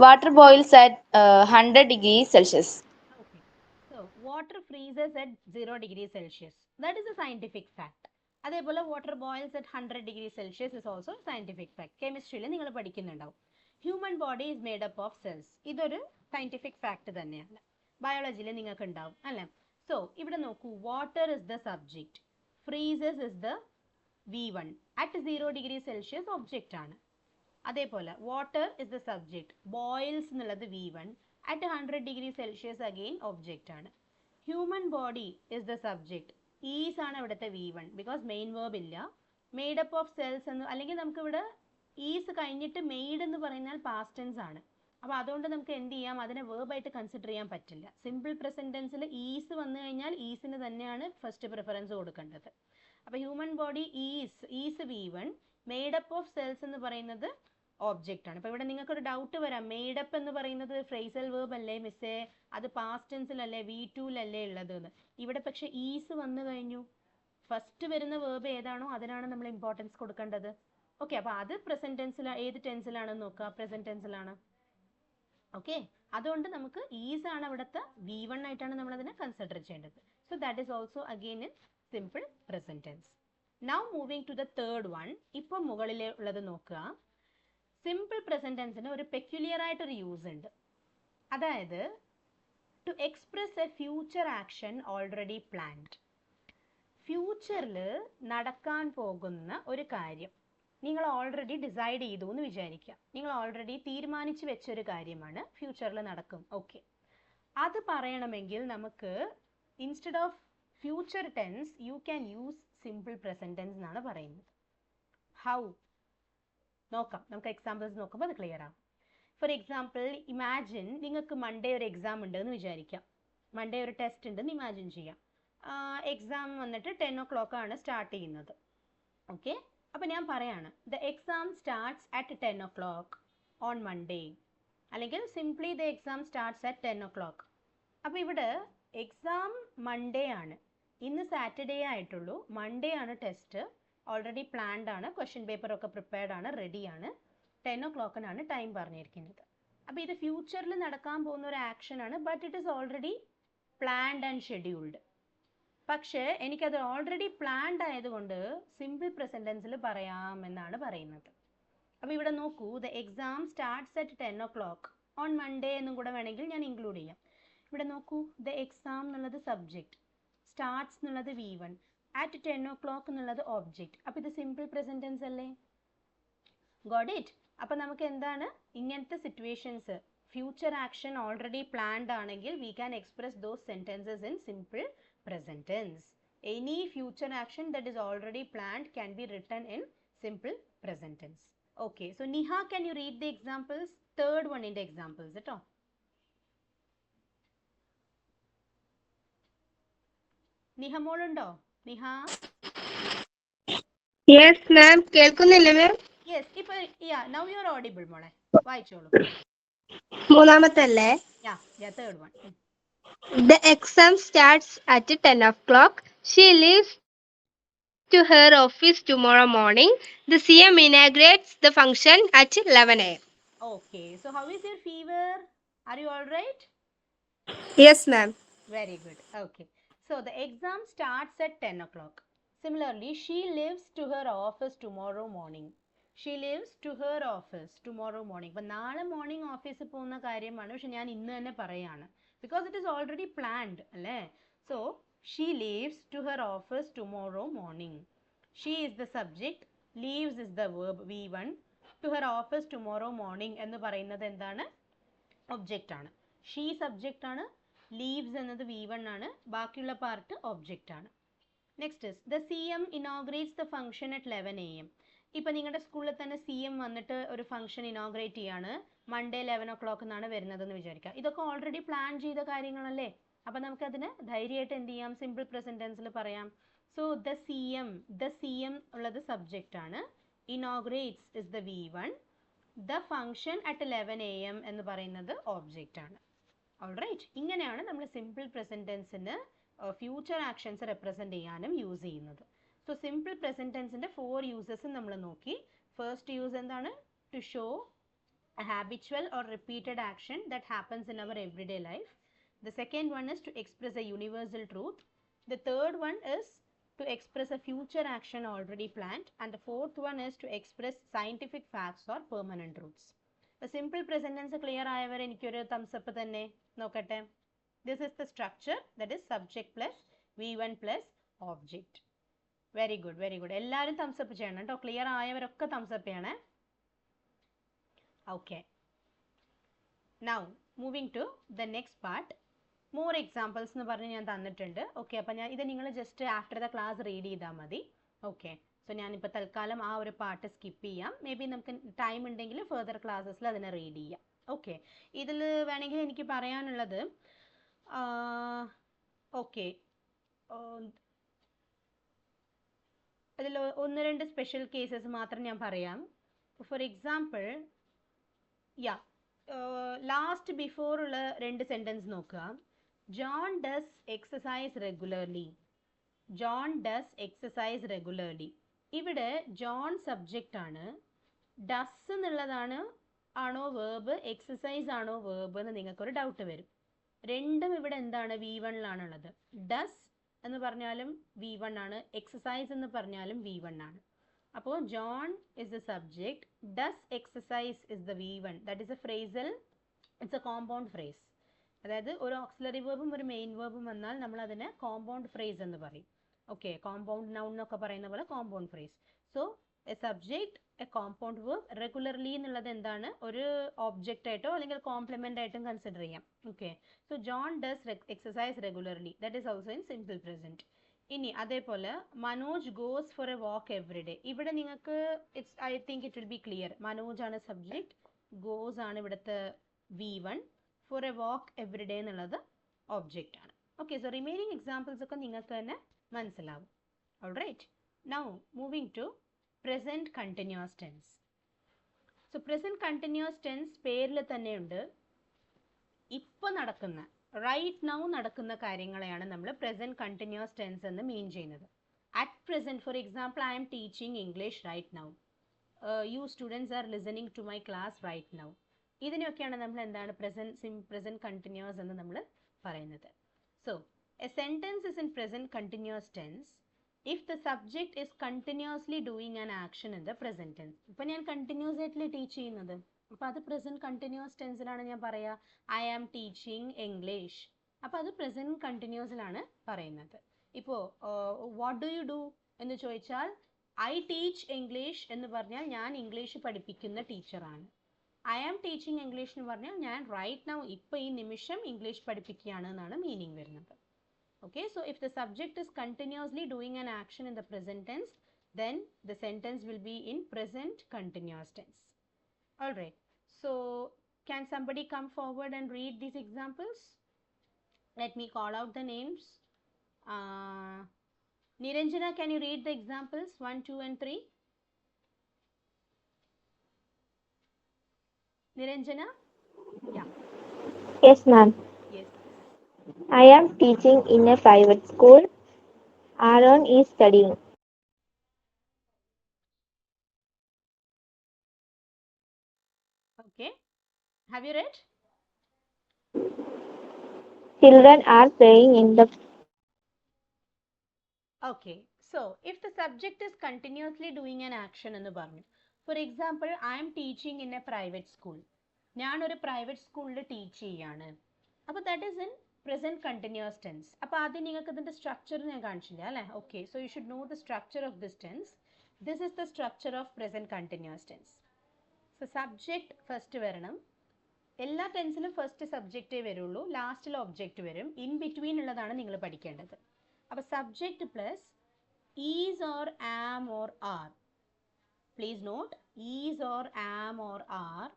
Water boils at 100 degrees Celsius. Okay. So, water freezes at 0 degrees Celsius. That is a scientific fact. അതേപോലെ water boils at 100 degrees Celsius is also a scientific fact. കെമിസ്ട്രിയിൽ നിങ്ങൾ പഠിക്കുന്നുണ്ടാവും. Human body is made up of cells. ഇതൊരു scientific fact തന്നെയാണ്. ബയോളജിയിൽ നിങ്ങൾക്ക് ഉണ്ടാവും അല്ലേ? സോ ഇവിടെ നോക്കൂ, water is the subject, freezes is the V1. At 0 degree Celsius object ആണ്. അതേപോലെ water is the subject, boils എന്നുള്ളത് V1. At 100 degree Celsius again object ആണ്. Human body is the subject, is ആണ് ഇവിടുത്തെ V1 ബിക്കോസ് മെയിൻ വേർബ് ഇല്ല. Made up of cells എന്ന്, അല്ലെങ്കിൽ നമുക്ക് ഇവിടെ ഈസ് കഴിഞ്ഞിട്ട് മെയ്ഡ് എന്ന് പറയുന്നാൽ പാസ്റ്റ് ടെൻസ് ആണ്. അപ്പോൾ അതുകൊണ്ട് നമുക്ക് എന്ത് ചെയ്യാം, അതിനെ വേർബായിട്ട് കൺസിഡർ ചെയ്യാൻ പറ്റില്ല. സിമ്പിൾ പ്രസന്റ് ടെൻസിൽ ഈസ് വന്നു കഴിഞ്ഞാൽ ഈസിന് തന്നെയാണ് ഫസ്റ്റ് പ്രിഫറൻസ് കൊടുക്കേണ്ടത്. അപ്പോൾ human body is V1, made up of cells എന്ന് പറയുന്നത് ഒബ്ജക്റ്റ് ആണ്. അപ്പോൾ ഇവിടെ നിങ്ങൾക്കൊരു ഡൗട്ട് വരാം, മെയ്ഡ് അപ്പ് എന്ന് പറയുന്നത് ഫ്രേസൽ വേർബ് അല്ലേ മിസ്സേ, അത് പാസ്റ്റ് ടെൻസിലല്ലേ V2ലല്ലേ ഉള്ളത് എന്ന്. ഇവിടെ പക്ഷേ ഈസ് വന്നു കഴിഞ്ഞു, ഫസ്റ്റ് വരുന്ന വേർബ് ഏതാണോ അതിനാണ് നമ്മൾ ഇമ്പോർട്ടൻസ് കൊടുക്കേണ്ടത്. ഓക്കെ, അപ്പോൾ അത് പ്രസന്റ് ടെൻസിൽ ഏത് ടെൻസിലാണെന്ന് നോക്കുക, പ്രസന്റ് ടെൻസിലാണ്. ഓക്കെ, അതുകൊണ്ട് നമുക്ക് ഈസ് ആണ് ഇവിടുത്തെ V1 ആയിട്ടാണ് നമ്മൾ അതിനെ കൺസിഡർ ചെയ്യേണ്ടത്. So that is also again in simple present tense. Now moving to the third one. ഇപ്പോൾ മുകളിലുള്ളത് നോക്കുക. സിമ്പിൾ പ്രസന്റ് ടെൻസിന് ഒരു പെക്യുലിയർ ആയിട്ടൊരു യൂസ് ഉണ്ട്. അതായത് to express a future action already planned. ഫ്യൂച്ചറിൽ നടക്കാൻ പോകുന്ന ഒരു കാര്യം നിങ്ങൾ ഓൾറെഡി ഡിസൈഡ് ചെയ്തു എന്ന് വിചാരിക്കുക. നിങ്ങൾ ഓൾറെഡി തീരുമാനിച്ചു വെച്ചൊരു കാര്യമാണ് ഫ്യൂച്ചറിൽ നടക്കും. ഓക്കെ, അത് പറയണമെങ്കിൽ നമുക്ക് instead of future tense you can use simple present tense എന്നാണ് പറയുന്നത്. ഹൗ നോക്കാം, നമുക്ക് എക്സാമ്പിൾസ് നോക്കുമ്പോൾ അത് ക്ലിയർ ആവും. ഫോർ എക്സാമ്പിൾ, ഇമാജിൻ നിങ്ങൾക്ക് മൺഡേ ഒരു എക്സാം ഉണ്ട് എന്ന് വിചാരിക്കാം. മൺഡേ ഒരു ടെസ്റ്റ് ഉണ്ടെന്ന് ഇമാജിൻ ചെയ്യാം. എക്സാം വന്നിട്ട് 10 o'clock ആണ് സ്റ്റാർട്ട് ചെയ്യുന്നത്. ഓക്കെ, അപ്പോൾ ഞാൻ പറയാണ് the exam starts at 10 o'clock on Monday, അല്ലെങ്കിൽ simply the exam starts at 10 o'clock. അപ്പോൾ ഇവിടെ എക്സാം മൺഡേ ആണ്, ഇന്ന് സാറ്റർഡേ ആയിട്ടുള്ളൂ, മൺഡേ ആണ് ടെസ്റ്റ്, ഓൾറെഡി പ്ലാൻഡ് ആണ്, ക്വസ്റ്റ്യൻ പേപ്പർ ഒക്കെ പ്രിപ്പയർഡ് ആണ്, റെഡിയാണ്, 10 o'clockനാണ് ടൈം പറഞ്ഞിരിക്കുന്നത്. അപ്പോൾ ഇത് ഫ്യൂച്ചറിൽ നടക്കാൻ പോകുന്ന ഒരു ആക്ഷൻ ആണ്, but it is already planned and scheduled. പക്ഷേ എനിക്കത് ഓൾറെഡി പ്ലാൻഡ് ആയതുകൊണ്ട് സിമ്പിൾ പ്രസന്റ് ടെൻസിൽ പറയാമെന്നാണ് പറയുന്നത്. അപ്പോൾ ഇവിടെ നോക്കൂ, the exam starts at 10 o'clock on Monday എന്നും കൂടെ വേണമെങ്കിൽ ഞാൻ ഇൻക്ലൂഡ് ചെയ്യാം. ഇവിടെ നോക്കൂ, ദ എക്സാം എന്നുള്ളത് സബ്ജക്റ്റ്, സ്റ്റാർട്ട്സ് എന്നുള്ളത് V1, അറ്റ് 10 o'clock എന്നുള്ളത് ഒബ്ജക്റ്റ്. അപ്പോൾ ഇത് സിമ്പിൾ പ്രസന്റ് ടെൻസ് അല്ലേ? Got it? അപ്പോൾ നമുക്ക് എന്താണ് ഇങ്ങനത്തെ situations, future action already planned ആണെങ്കിൽ we can express those sentences in simple present tense. Any future action that is already planned can be written in simple present tense. Okay, so Niha, can you read the examples? Third one in the examples, ito. Niha molundo? Niha? Yes, ma'am. കേൾക്കുന്നില്ലേ ma'am? Yes, yeah, now you are audible മോളെ. വായിച്ചോളൂ. മൂന്നാമത്തല്ലേ? Yeah, third one. The exam starts at 10 o'clock. She leaves to her office tomorrow morning. The CM inaugurates the function at 11 a.m. Okay, so how is your fever? Are you all right? Yes, ma'am. Very good. Okay, so the exam starts at 10 o'clock. Similarly, she leaves to her office tomorrow morning. She leaves to her office tomorrow morning. അപ്പോൾ നാളെ morning ഓഫീസിൽ പോകുന്ന കാര്യമാണ്, പക്ഷെ ഞാൻ ഇന്ന് തന്നെ പറയാണ്, because it is already planned, അല്ലേ? So she leaves to her office tomorrow morning. She is the subject, leaves is the verb V1, to her office tomorrow morning എന്ന് പറയുന്നത് എന്താണ്? ഒബ്ജക്റ്റ് ആണ്. She subject ആണ്, leaves എന്നത് V1 ആണ്, ബാക്കിയുള്ള part object ആണ്. Next is the CM inaugurates the function at 11 a.m. ഇപ്പം നിങ്ങളുടെ സ്കൂളിൽ തന്നെ CM വന്നിട്ട് ഒരു ഫംഗ്ഷൻ ഇനോഗ്രേറ്റ് ചെയ്യാണ്, മൺഡേ 11 o'clock എന്നാണ് വരുന്നതെന്ന് വിചാരിക്കുക. ഇതൊക്കെ ഓൾറെഡി പ്ലാൻ ചെയ്ത കാര്യങ്ങളല്ലേ? അപ്പം നമുക്കതിന് ധൈര്യമായിട്ട് എന്ത് ചെയ്യാം, സിമ്പിൾ പ്രസന്റ് ടെൻസിൽ പറയാം. സോ ദ CM ഉള്ളത് സബ്ജക്റ്റ് ആണ്, inaugurates is the V1, the function at 11 a.m. എന്ന് പറയുന്നത് ഒബ്ജക്റ്റ് ആണ്. ഓൾറൈറ്റ്, ഇങ്ങനെയാണ് നമ്മൾ സിമ്പിൾ പ്രസന്റ് ടെൻസിന് ഫ്യൂച്ചർ ആക്ഷൻസ് റെപ്രസെന്റ് ചെയ്യാനും യൂസ് ചെയ്യുന്നത്. സോ സിമ്പിൾ പ്രസന്റ് ടെൻസിന്റെ 4 യൂസസ് നമ്മൾ നോക്കി. ഫസ്റ്റ് യൂസ് എന്താണ്? To show a habitual or repeated action that happens in our everyday life. The second one is to express a universal truth. The third one is to express a future action already planned. And the fourth one is to express scientific facts or permanent truths. The simple present tense clear ആയവർ എനിക്കൊരു thumbs up തന്നെ നോക്കട്ടെ. This is the structure, that is subject plus V1 plus object. Very good, very good. എല്ലാവരും thumbs up ചെയ്യണം കേട്ടോ. Clear ആയവരൊക്കെ thumbs up ചെയ്യണേ. Okay. Now moving to the next part. More examples എന്ന് പറഞ്ഞ് ഞാൻ തന്നിട്ടുണ്ട്. ഓക്കെ, അപ്പം ഞാൻ ഇത് നിങ്ങൾ just after the class read ചെയ്താൽ മതി. ഓക്കെ, സോ ഞാനിപ്പോൾ തൽക്കാലം ആ ഒരു പാർട്ട് സ്കിപ്പ് ചെയ്യാം. മേ ബി നമുക്ക് ടൈം ഉണ്ടെങ്കിൽ ഫെർദർ ക്ലാസ്സസിൽ അതിനെ റീഡ് ചെയ്യാം. ഓക്കെ, ഇതിൽ വേണമെങ്കിൽ എനിക്ക് പറയാനുള്ളത് ഓക്കെ, അതിൽ ഒന്ന് രണ്ട് സ്പെഷ്യൽ കേസസ് മാത്രം ഞാൻ പറയാം. ഫോർ എക്സാമ്പിൾ, ലാസ്റ്റ് ബിഫോർ ഉള്ള രണ്ട് സെൻറ്റൻസ് നോക്കുക. John does exercise regularly. John does exercise regularly. ഇവിടെ ജോൺ സബ്ജക്റ്റ് ആണ്, ഡസ് എന്നുള്ളതാണ് ആണോ വേർബ്, എക്സസൈസ് ആണോ വേർബ് എന്ന് നിങ്ങൾക്കൊരു ഡൗട്ട് വരും. രണ്ടും ഇവിടെ എന്താണ്? V1ലാണുള്ളത്. ഡസ് എന്ന് പറഞ്ഞാലും V1 ആണ്, എക്സസൈസ് എന്ന് പറഞ്ഞാലും V1 ആണ്. അപ്പോൾ John is the subject, does exercise is the V1. That is a phrasal, it's a compound phrase. അതായത് ഒരു ഓക്സിലറി വേർബും ഒരു മെയിൻ വേർബും വന്നാൽ നമ്മൾ അതിനെ കോമ്പൗണ്ട് ഫ്രേസ് എന്ന് പറയും. ഓക്കെ, കോമ്പൗണ്ട് നൗൺ എന്നൊക്കെ പറയുന്ന പോലെ compound phrase. So A subject, A compound verb, regularly എന്നുള്ളത് എന്താണ്? ഒരു ഓബ്ജക്റ്റ് ആയിട്ടോ അല്ലെങ്കിൽ കോംപ്ലിമെന്റ് ആയിട്ടും കൺസിഡർ ചെയ്യാം. Okay, so John does exercise regularly, that is also in simple present. ഇനി അതേപോലെ Manoj goes for a walk every day. ഇവിടെ നിങ്ങൾക്ക് I think it will be clear. Manoj ആണ് സബ്ജക്റ്റ്, ഗോസ് ആണ് ഇവിടുത്തെ V1, for a walk every day എന്നുള്ളത് object ആണ്. Okay, so remaining examples ഒക്കെ നിങ്ങൾക്ക് തന്നെ മനസ്സിലാവും. Alright, now moving to present continuous tense. So present continuous tense പേരിൽ തന്നെയുണ്ട്. ഇപ്പോൾ നടക്കുന്ന, റൈറ്റ് നൗ നടക്കുന്ന കാര്യങ്ങളെയാണ് നമ്മൾ പ്രസന്റ് കണ്ടിന്യൂസ് ടെൻസ് എന്ന് മീൻ ചെയ്യുന്നത്. At present, for example, I am teaching English right now. You students are listening to my class right now. ഇതിനൊക്കെയാണ് നമ്മൾ എന്താണ് പ്രസന്റ് കണ്ടിന്യൂസ് എന്ന് നമ്മൾ പറയുന്നത്. So a sentence is in present continuous tense if the subject is continuously doing an action in the present tense. ഇപ്പം ഞാൻ continuous ആയിട്ടല്ലേ teach ചെയ്യുന്നത്, അപ്പോൾ അത് പ്രസന്റ് കണ്ടിന്യൂസ് ടെൻസിലാണ് ഞാൻ പറയുക. ഐ ആം ടീച്ചിങ് ഇംഗ്ലീഷ്, അപ്പോൾ അത് പ്രസന്റ് കണ്ടിന്യൂസിലാണ് പറയുന്നത്. ഇപ്പോൾ വാട്ട് ഡു യു ഡു എന്ന് ചോദിച്ചാൽ ഐ ടീച്ച് ഇംഗ്ലീഷ് എന്ന് പറഞ്ഞാൽ ഞാൻ ഇംഗ്ലീഷ് പഠിപ്പിക്കുന്ന ടീച്ചറാണ്. ഐ ആം ടീച്ചിങ് ഇംഗ്ലീഷ് എന്ന് പറഞ്ഞാൽ ഞാൻ റൈറ്റ് നൗ, ഇപ്പോൾ ഈ നിമിഷം ഇംഗ്ലീഷ് പഠിപ്പിക്കുകയാണ് എന്നാണ് മീനിങ് വരുന്നത്. Okay, so if the subject is continuously doing an action in the present tense, then the sentence will be in present continuous tense. All right, so can somebody come forward and read these examples? Let me call out the names. Niranjana, can you read the examples 1, 2 and 3? Niranjana? Yeah. Yes, ma'am. Yes. I am teaching in a private school. Aaron is studying. Okay. Have you read? Children are playing in the. Okay. So, if the subject is continuously doing an action എന്ന് പറഞ്ഞു. For example, I am teaching in a private school. ഞാൻ ഒരു private സ്കൂളിൽ teach ചെയ്യാണ്. അപ്പോൾ that is in present continuous tense. അപ്പോൾ ആദ്യം നിങ്ങൾക്ക് ഇതിൻ്റെ സ്ട്രക്ചർ ഞാൻ കാണിച്ചില്ല അല്ലേ? Okay, so you should know the structure of this tense. This is the structure of present continuous tense. So subject first വരണം. എല്ലാ ടെൻസിലും ഫസ്റ്റ് സബ്ജക്റ്റേ വരുള്ളൂ, ലാസ്റ്റിൽ ഒബ്ജക്റ്റ് വരും. ഇൻ ബിറ്റ്വീൻ ഉള്ളതാണ് നിങ്ങൾ പഠിക്കേണ്ടത്. അപ്പോൾ subject plus is or am or are. Please note, is or am or are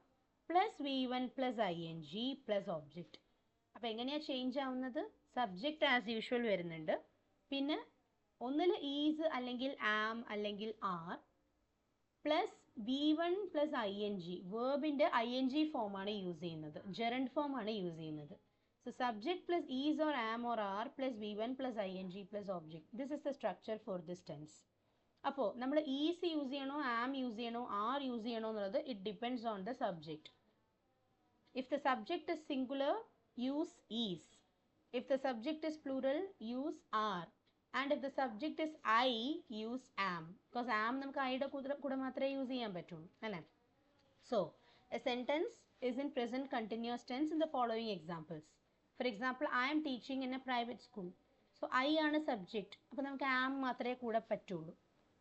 plus V1 plus ING plus object. അപ്പോൾ എങ്ങനെയാണ് ചേഞ്ച് ആവുന്നത്? സബ്ജക്റ്റ് ആസ് യൂഷ്വൽ വരുന്നുണ്ട്, പിന്നെ ഒന്നിൽ ഈസ് അല്ലെങ്കിൽ ആം അല്ലെങ്കിൽ are plus V1 plus ING. വേർബിൻ്റെ ING ഫോമാണ് യൂസ് ചെയ്യുന്നത്, ജെറൻഡ് ഫോം ആണ് യൂസ് ചെയ്യുന്നത്. So subject plus is or am or are plus V1 plus ING plus object. This is the structure for this tense. അപ്പോൾ നമ്മൾ is use ചെയ്യണോ am use ചെയ്യണോ are use ചെയ്യണോ എന്നുള്ളത് it depends on the subject. If the subject is singular use is, if the subject is plural use are, and if the subject is I use am. Because am നമുക്ക് ഐയുടെ കൂടെ മാത്രമേ use ചെയ്യാൻ പറ്റുള്ളൂ അല്ലേ. So a sentence is in present continuous tense in the following examples. For example, I am teaching in a private school. So I ആണ് subject. അപ്പോൾ നമുക്ക് am മാത്രമേ കൂടെ പറ്റുള്ളൂ.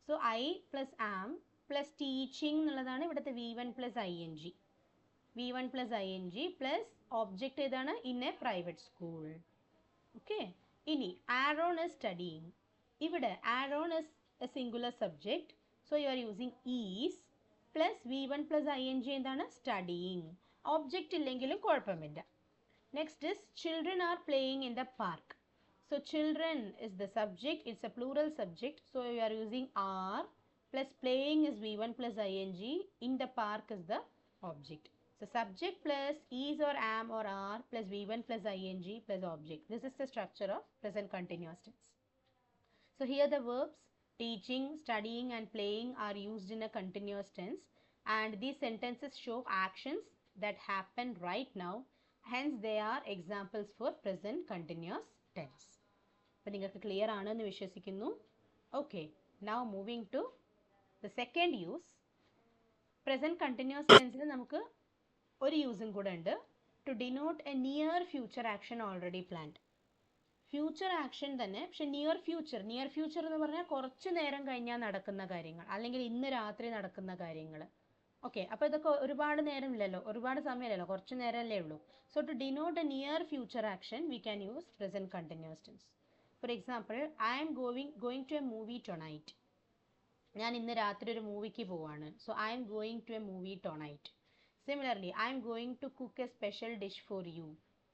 So I plus am plus teaching എന്നുള്ളതാണ് ഇവിടുത്തെ V1 plus ing. V1 plus ing plus object ഏതാണ് in a private school. Okay. ഇനി Aaron is studying. ഇവിടെ Aaron is a singular subject. So you are using is plus V1 plus ing എന്താണ് studying. Object ഇല്ലെങ്കിലും കുഴപ്പമില്ല. Next is children are playing in the park. So children is the subject, it's a plural subject, so you are using are plus playing is V1 plus ing, in the park is the object. So subject plus is or am or are plus V1 plus ing plus object. This is the structure of present continuous tense. So here the verbs teaching, studying and playing are used in a continuous tense, and these sentences show actions that happen right now, hence they are examples for present continuous tense. അപ്പോൾ നിങ്ങൾക്ക് clear ആണെന്ന് വിശ്വസിക്കുന്നു. Okay, now moving to the second use. Present continuous ടെൻസിൽ നമുക്ക് ഒരു യൂസും കൂടെ ഉണ്ട്, to denote a near future action already planned. Future action തന്നെ, പക്ഷെ നിയർ ഫ്യൂച്ചർ എന്ന് പറഞ്ഞാൽ കുറച്ച് നേരം കഴിഞ്ഞാൽ നടക്കുന്ന കാര്യങ്ങൾ, അല്ലെങ്കിൽ ഇന്ന് രാത്രി നടക്കുന്ന കാര്യങ്ങൾ. ഓക്കെ, അപ്പോൾ ഇതൊക്കെ ഒരുപാട് നേരമില്ലല്ലോ, ഒരുപാട് സമയമില്ലല്ലോ, കുറച്ച് നേരമല്ലേ ഉള്ളൂ. So to denote a near future action we can use present continuous tense. For example, I am going to a movie tonight. ഞാൻ ഇന്ന് രാത്രി ഒരു മൂവിക്ക് പോവാണ്. So I am going to a movie tonight. Similarly, I am going to cook a special dish for you.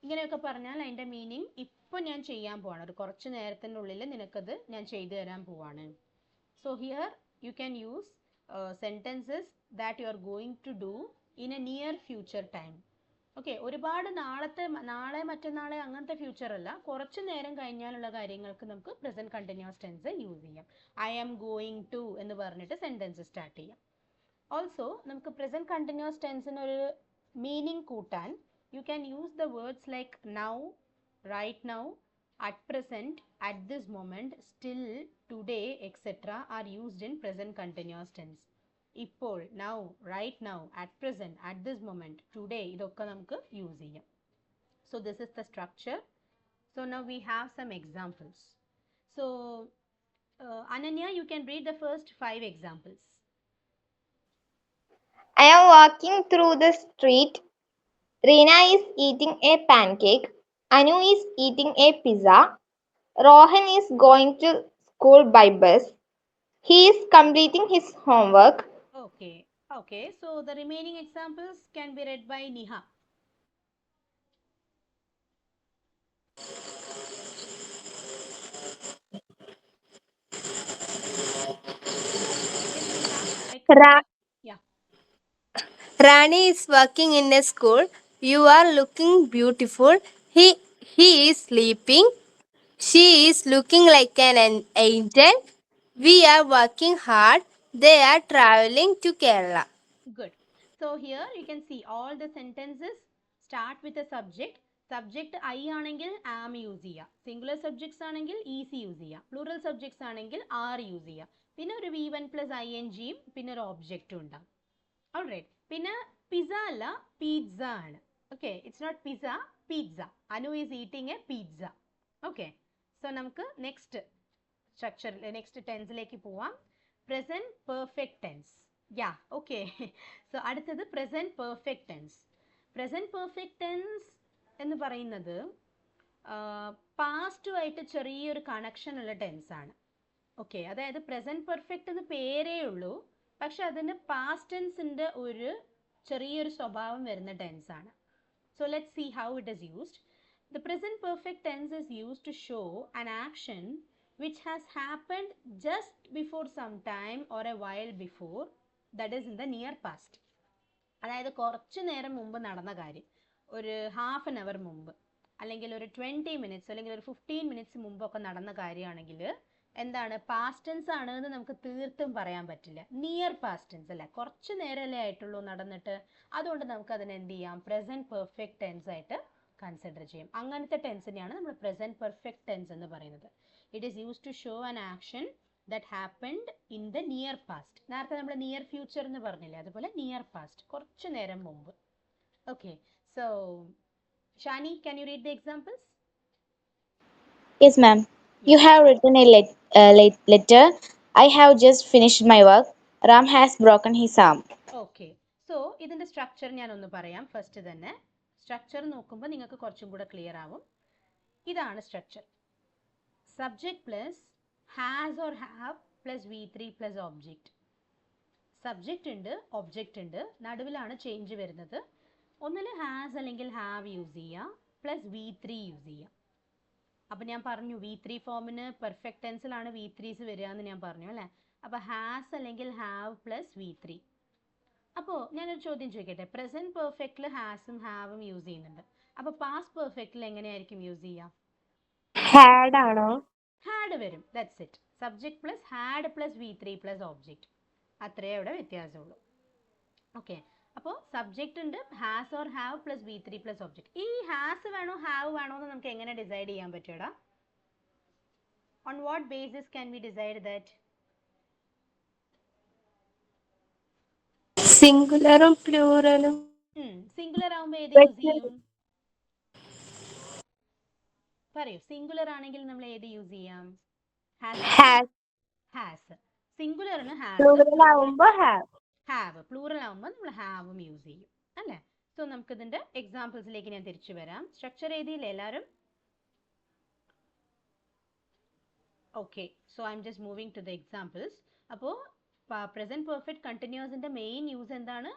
ഇങ്ങനെയൊക്കെ പറഞ്ഞാൽ അതിൻ്റെ meaning ഇപ്പോൾ ഞാൻ ചെയ്യാൻ പോവാണ്, ഒരു കുറച്ച് നേരത്തിൻ്റെ ഉള്ളിൽ നിനക്കത് ഞാൻ ചെയ്തു തരാൻ പോവാണ്. So here U can use sentences that you are going to do in a near future time. Okay, ഒരുപാട് നാളെ മറ്റന്നാളെ അങ്ങനത്തെ ഫ്യൂച്ചർ അല്ല, കുറച്ച് നേരം കഴിഞ്ഞാലുള്ള കാര്യങ്ങൾക്ക് നമുക്ക് പ്രസൻറ്റ് കണ്ടിന്യൂസ് ടെൻസ് യൂസ് ചെയ്യാം. ഐ ആം ഗോയിങ് ടു എന്ന് പറഞ്ഞിട്ട് സെൻറ്റൻസ് സ്റ്റാർട്ട് ചെയ്യാം. ഓൾസോ നമുക്ക് പ്രസൻറ്റ് കണ്ടിന്യൂസ് ടെൻസിന് ഒരു മീനിങ് കൂട്ടാൻ you can use the words like now, right now, at present, at this moment, still, today, etc. are used in present continuous tense. ഇപ്പോൾ, now, right now, at present, at this moment, today, ഇതൊക്കെ നമുക്ക് use ചെയ്യാം. So this is the structure. So now we have some examples. So Ananya, you can read the first 5 examples. I am walking through the street. Reena is eating a pancake. Anu is eating a pizza. Rohan is going to school by bus. He is completing his homework. Okay. So the remaining examples can be read by Niha. Rani is working in a school. You are looking beautiful. He is sleeping. She is looking like an angel. We are working hard. They are traveling to Kerala. Good. So here you can see all the sentences start with a subject. Subject I ആണെങ്കിൽ am use ചെയ്യുക, singular subjects ആണെങ്കിൽ is use ചെയ്യുക, plural subjects ആണെങ്കിൽ are use ചെയ്യുക, പിന്നെ ഒരു V1 plus ing പിന്നെ ഒരു ഒബ്ജക്റ്റും ഉണ്ടാകും. ഓൾറൈറ്റ്, പിന്നെ പിസ്സ അല്ല പിസ്സ ആണ്. Okay, it's not pizza, pizza. Anu is eating a pizza. Okay, so നമുക്ക് നെക്സ്റ്റ് സ്ട്രക്ചറിൽ നെക്സ്റ്റ് ടെൻസിലേക്ക് പോവാം. Present perfect tense. Yeah, okay. So അടുത്തത് present perfect tense. Present perfect tense എന്ന് പറയുന്നത് പാസ്റ്റുമായിട്ട് ചെറിയൊരു കണക്ഷൻ ഉള്ള ടെൻസാണ്. ഓക്കെ, അതായത് പ്രസൻറ്റ് പെർഫെക്റ്റ് എന്ന് പേരേ ഉള്ളൂ, പക്ഷെ അതിന് പാസ്റ്റ് ടെൻസിൻ്റെ ഒരു ചെറിയൊരു സ്വഭാവം വരുന്ന ടെൻസാണ്. So let's see how it is used. The present perfect tense is used to show an action which has happened just before some time or a while before, that is in the near past. അതായത് കുറച്ച് നേരം മുമ്പ് നടന്ന കാര്യം, ഒരു half an hour മുമ്പ്, അല്ലെങ്കിൽ ഒരു 20 minutes അല്ലെങ്കിൽ ഒരു 15 minutes മുമ്പൊക്കെ നടന്ന കാര്യമാണെങ്കിൽ എന്താണ് പാസ്റ്റ് ടെൻസ് ആണ് എന്ന് നമുക്ക് തീർത്തും പറയാൻ പറ്റില്ല. നിയർ പാസ്റ്റ് ടെൻസ് അല്ലേ, കുറച്ച് നേരമല്ലേ ആയിട്ടുള്ളൂ നടന്നിട്ട്, അതുകൊണ്ട് നമുക്ക് അതിനെ എന്ത് ചെയ്യാം, പ്രസന്റ് പെർഫെക്റ്റ് ടെൻസ് ആയിട്ട് കൺസിഡർ ചെയ്യും. അങ്ങനത്തെ ടെൻസിനെയാണ് നമ്മൾ പ്രസന്റ് പെർഫെക്റ്റ് ടെൻസ് എന്ന് പറയുന്നത്. It is use to show an action that happened in the near past. നേരത്തെ നമ്മൾ നിയർ ഫ്യൂച്ചർ എന്ന് പറഞ്ഞില്ലേ, അതുപോലെ നിയർ പാസ്റ്റ്, കുറച്ച് നേരം മുമ്പ്. Okay, so Shani, can you read the examples? Yes, ma'am. You have written a letter. I have just finished my work. Ram has broken his arm. Okay, so ഇതിൻ്റെ structure ഞാനൊന്ന് പറയാം. First തന്നെ structure നോക്കുമ്പോൾ നിങ്ങൾക്ക് കുറച്ചും കൂടെ ക്ലിയർ ആവും. ഇതാണ് structure. Subject plus has or have plus V3 plus object. Subject ഉണ്ട്, ഒബ്ജക്റ്റ് ഉണ്ട്, നടുവിലാണ് ചേഞ്ച് വരുന്നത്. ഒന്നിൽ ഹാസ് അല്ലെങ്കിൽ ഹാവ് യൂസ് ചെയ്യുക, പ്ലസ് V3 യൂസ് ചെയ്യുക. അപ്പം ഞാൻ പറഞ്ഞു V3 ഫോമിന് പെർഫെക്റ്റ് ടെൻസിലാണ് V3s വരിക എന്ന് ഞാൻ പറഞ്ഞു അല്ലേ. അപ്പോൾ ഹാസ് അല്ലെങ്കിൽ ഹാവ് പ്ലസ് V3. അപ്പോൾ ഞാനൊരു ചോദ്യം ചോദിക്കട്ടെ, പ്രസന്റ് പെർഫെക്റ്റിൽ ഹാസും ഹാവും യൂസ് ചെയ്യുന്നുണ്ട്, അപ്പോൾ പാസ്റ്റ് പെർഫെക്റ്റിൽ എങ്ങനെയായിരിക്കും യൂസ് ചെയ്യുക? ഹാഡ് ആണോ? ഹാഡ് വരും. That's it. Subject plus had plus V3 plus object, അത്രയേ അവിടെ വ്യത്യാസമുള്ളൂ. ഓക്കെ, അപ്പോൾ സബ്ജക്റ്റ് ഉണ്ട്, has or have plus V3 plus object. ഈ ഹാസ് വേണോ ഹാവ് വേണോ എന്ന് നമുക്ക് എങ്ങനെ ഡിസൈഡ് ചെയ്യാൻ പറ്റുമടാ? On what basis can we decide that? സിംഗുലറും പ്ലൂറലും. സിംഗുലർ ആവുമ്പോൾ ഏത് യൂസ് ചെയ്യും? പറയൂ. സിംഗുലർ ആണെങ്കിൽ നമ്മൾ ഏത് യൂസ് ചെയ്യാം? ഹാസ്. സിംഗുലറിന് പ്ലൂറൽ ആവുമ്പോ ഹാവ്. ഹാവ്. പ്ലൂറൽ ആവുമ്പോൾ നമ്മൾ ഹാവും യൂസ് ചെയ്യും അല്ലേ. സോ നമുക്ക് ഇതിന്റെ എക്സാമ്പിൾസിലേക്ക് ഞാൻ തിരിച്ചു വരാം. സ്ട്രക്ചർ എഴുതിയില്ലേ എല്ലാവരും? Okay, so I'm just moving to the examples. അപ്പോൾ പ്രസന്റ് പെർഫെക്റ്റ് കണ്ടിന്യൂസിന്റെ മെയിൻ യൂസ് എന്താണ്?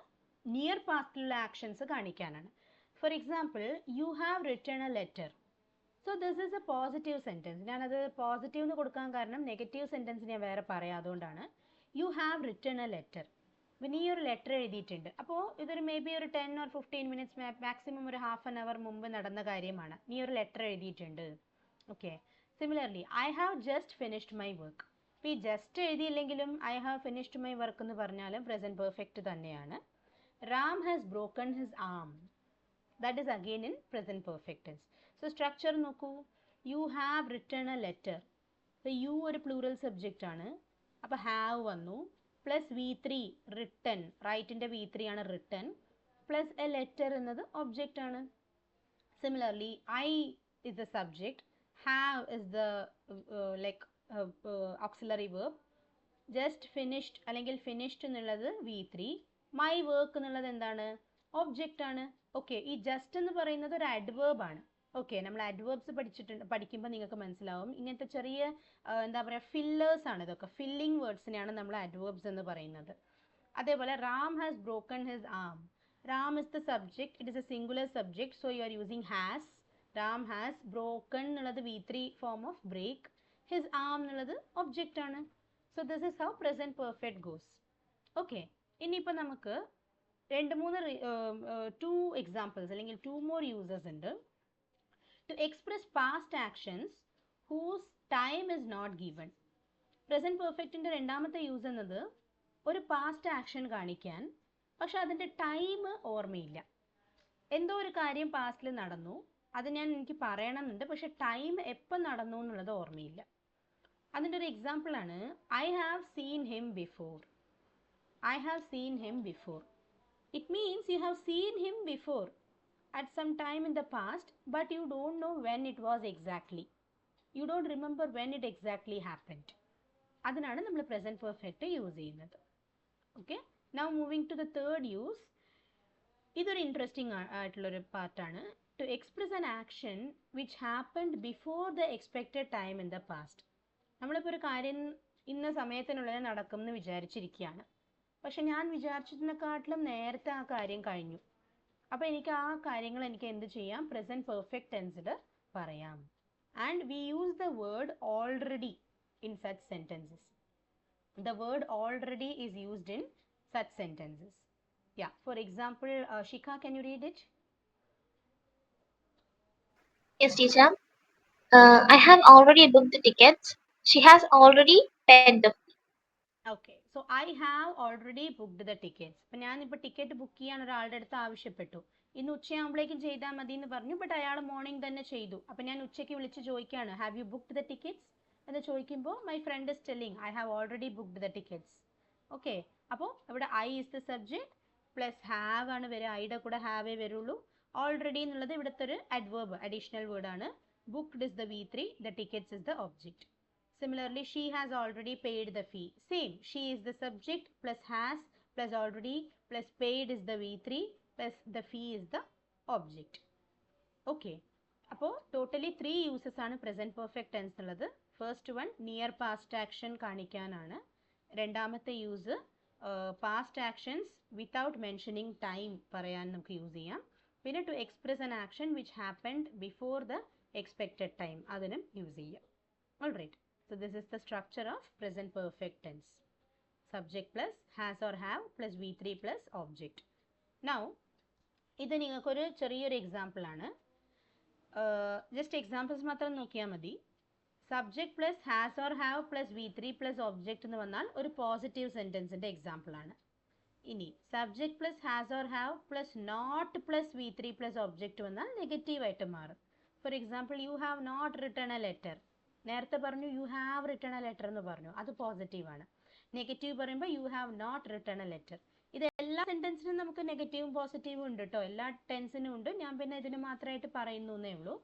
നിയർ പാസ്റ്റിലുള്ള ആക്ഷൻസ് കാണിക്കാനാണ്. For example, you have written a letter. So this is a positive sentence. ഞാനത് പോസിറ്റീവ് എന്ന് കൊടുക്കാൻ കാരണം നെഗറ്റീവ് സെൻറ്റൻസ് ഞാൻ വേറെ പറയാം, അതുകൊണ്ടാണ്. You have written a letter. പിന്നെ ഈ ഒരു ലെറ്റർ എഴുതിയിട്ടുണ്ട്. അപ്പോൾ ഇതൊരു മേ ബി ഒരു 10 or 15 minutes, മാക്സിമം ഒരു ഹാഫ് ആൻ അവർ മുമ്പ് നടന്ന കാര്യമാണ്. നീ ഒരു ലെറ്റർ എഴുതിയിട്ടുണ്ട്. Okay, similarly I have just finished my work. ഇപ്പോൾ ഈ ജസ്റ്റ് എഴുതിയില്ലെങ്കിലും I have finished my work എന്ന് പറഞ്ഞാലും പ്രസന്റ് പെർഫെക്റ്റ് തന്നെയാണ്. Ram has broken his arm. That is again in present perfect tense. So structure നോക്കൂ. You have written a letter. So you ഒരു plural subject ആണ്, അപ്പോൾ ഹാവ് വന്നു, plus V3 written, റൈറ്റിൻ്റെ V3 ആണ് written, plus A letter എന്നത് object ആണ്. Similarly I is the subject, have is the like auxiliary verb, just finished അല്ലെങ്കിൽ finished എന്നുള്ളത് V3, my work എന്നുള്ളത് എന്താണ്? ഒബ്ജക്റ്റ് ആണ്. ഓക്കെ, ഈ ജസ്റ്റ് എന്ന് പറയുന്നത് ഒരു അഡ്വേർബ് ആണ്. ഓക്കെ, നമ്മൾ അഡ്വേർബ്സ് പഠിക്കുമ്പോൾ നിങ്ങൾക്ക് മനസ്സിലാവും. ഇങ്ങനത്തെ ചെറിയ എന്താ പറയുക, ഫില്ലേഴ്സ് ആണ് ഇതൊക്കെ. ഫില്ലിംഗ് വേർഡ്സിനെയാണ് നമ്മൾ അഡ്വേർബ്സ് എന്ന് പറയുന്നത്. അതേപോലെ Ram has broken his arm. Ram is the subject, it is a singular subject, so you are using has. Ram has broken എന്നുള്ളത് V3 form of break, his arm എന്നുള്ളത് ഒബ്ജക്റ്റ് ആണ്. So this is how present perfect goes. Okay, ഇനിയിപ്പോൾ നമുക്ക് two examples അല്ലെങ്കിൽ 2 more uses ഉണ്ട്. To express past actions whose time is not given. Present പെർഫെക്റ്റിൻ്റെ രണ്ടാമത്തെ use എന്നത് ഒരു പാസ്റ്റ് ആക്ഷൻ കാണിക്കാൻ, പക്ഷെ അതിൻ്റെ ടൈം ഓർമ്മയില്ല. എന്തോ ഒരു കാര്യം പാസ്റ്റിൽ നടന്നു, അത് എനിക്ക് പറയണമെന്നുണ്ട്, പക്ഷെ ടൈം എപ്പോൾ നടന്നു എന്നുള്ളത് ഓർമ്മയില്ല. അതിൻ്റെ ഒരു എക്സാമ്പിളാണ് I have seen him before. I have seen him before. It means you have seen him before at some time in the past, but you don't know when it was exactly. You don't remember when it exactly happened. അതിനാണ് നമ്മൾ present perfect use ചെയ്യുന്നത്. Okay, now moving to the third use. ഇതൊരു interesting ആയിട്ടുള്ളൊരു പാർട്ടാണ്. To express an action which happened before the expected time in the past. നമ്മളിപ്പോൾ ഒരു കാര്യം ഇന്ന സമയത്തിനുള്ളിൽ നടക്കും എന്ന് വിചാരിച്ചിരിക്കുകയാണ്, പക്ഷെ ഞാൻ വിചാരിച്ചതിനെക്കാട്ടിലും നേരത്തെ ആ കാര്യം കഴിഞ്ഞു. അപ്പോൾ എനിക്ക് ആ കാര്യങ്ങൾ എനിക്ക് എന്ത് ചെയ്യാം? പ്രസന്റ് പെർഫെക്റ്റ് ടെൻസിൽ പറയാം. And we use the word already in such sentences. The word already is used in such sentences. Yeah, for example, Shikha, can you read it? Yes, teacher. I have already booked the tickets. She has already paid the fee. Okay so I have already booked the tickets. അപ്പം ഞാനിപ്പോൾ ticket book ചെയ്യാൻ ഒരാളുടെ അടുത്ത് ആവശ്യപ്പെട്ടു. ഇന്ന് ഉച്ചയാകുമ്പോഴേക്കും ചെയ്താൽ മതി എന്ന് പറഞ്ഞു. ബട്ട് അയാൾ മോർണിംഗ് തന്നെ ചെയ്തു. അപ്പം ഞാൻ ഉച്ചയ്ക്ക് വിളിച്ച് ചോദിക്കുകയാണ്, have you booked the tickets എന്ന് ചോദിക്കുമ്പോൾ my friend is telling I have already booked the tickets. Okay, അപ്പോൾ ഇവിടെ I is the subject plus have ആണ് വരിക. ഐയുടെ കൂടെ ഹാവേ വരുള്ളൂ. ഓൾറെഡി എന്നുള്ളത് ഇവിടുത്തെ ഒരു അഡ്വേർബ്, അഡീഷണൽ വേർഡ് ആണ്. Booked is the V3, the tickets is the object. Similarly, she has already paid the fee. Same, she is the subject plus has plus already plus paid is the V3 plus the fee is the object. Okay. അപ്പോൾ totally 3 uses ആണ് present perfect tense ഉള്ളത്. First one near past action കാണിക്കാനാണ്. രണ്ടാമത്തെ use past actions without mentioning time പറയാൻ നമുക്ക് use ചെയ്യാം. പിന്നെ to express an action which happened before the expected time അതിനും യൂസ് ചെയ്യാം. All right. So this is the structure of present perfect tense. Subject plus has or have plus V3 plus object. Now, ഇത് നിങ്ങൾക്കൊരു ചെറിയൊരു example ആണ്. Just examples മാത്രം നോക്കിയാൽ മതി. Subject plus has or have plus V3 plus object എന്ന് വന്നാൽ ഒരു പോസിറ്റീവ് സെൻറ്റൻസിൻ്റെ എക്സാമ്പിൾ ആണ്. ഇനി subject plus has or have plus not plus V3 plus object വന്നാൽ നെഗറ്റീവായിട്ട് മാറും. For example, you have not written a letter. നേരത്തെ പറഞ്ഞു you have written a letter എന്ന് പറഞ്ഞു, അത് പോസിറ്റീവാണ്. നെഗറ്റീവ് പറയുമ്പോൾ you have not written a letter. ഇത് എല്ലാ സെൻറ്റൻസിനും നമുക്ക് നെഗറ്റീവും പോസിറ്റീവും ഉണ്ട് കേട്ടോ, എല്ലാ ടെൻസിനും ഉണ്ട്. ഞാൻ പിന്നെ ഇതിന് മാത്രമായിട്ട് പറയുന്നു എന്നേ ഉള്ളൂ.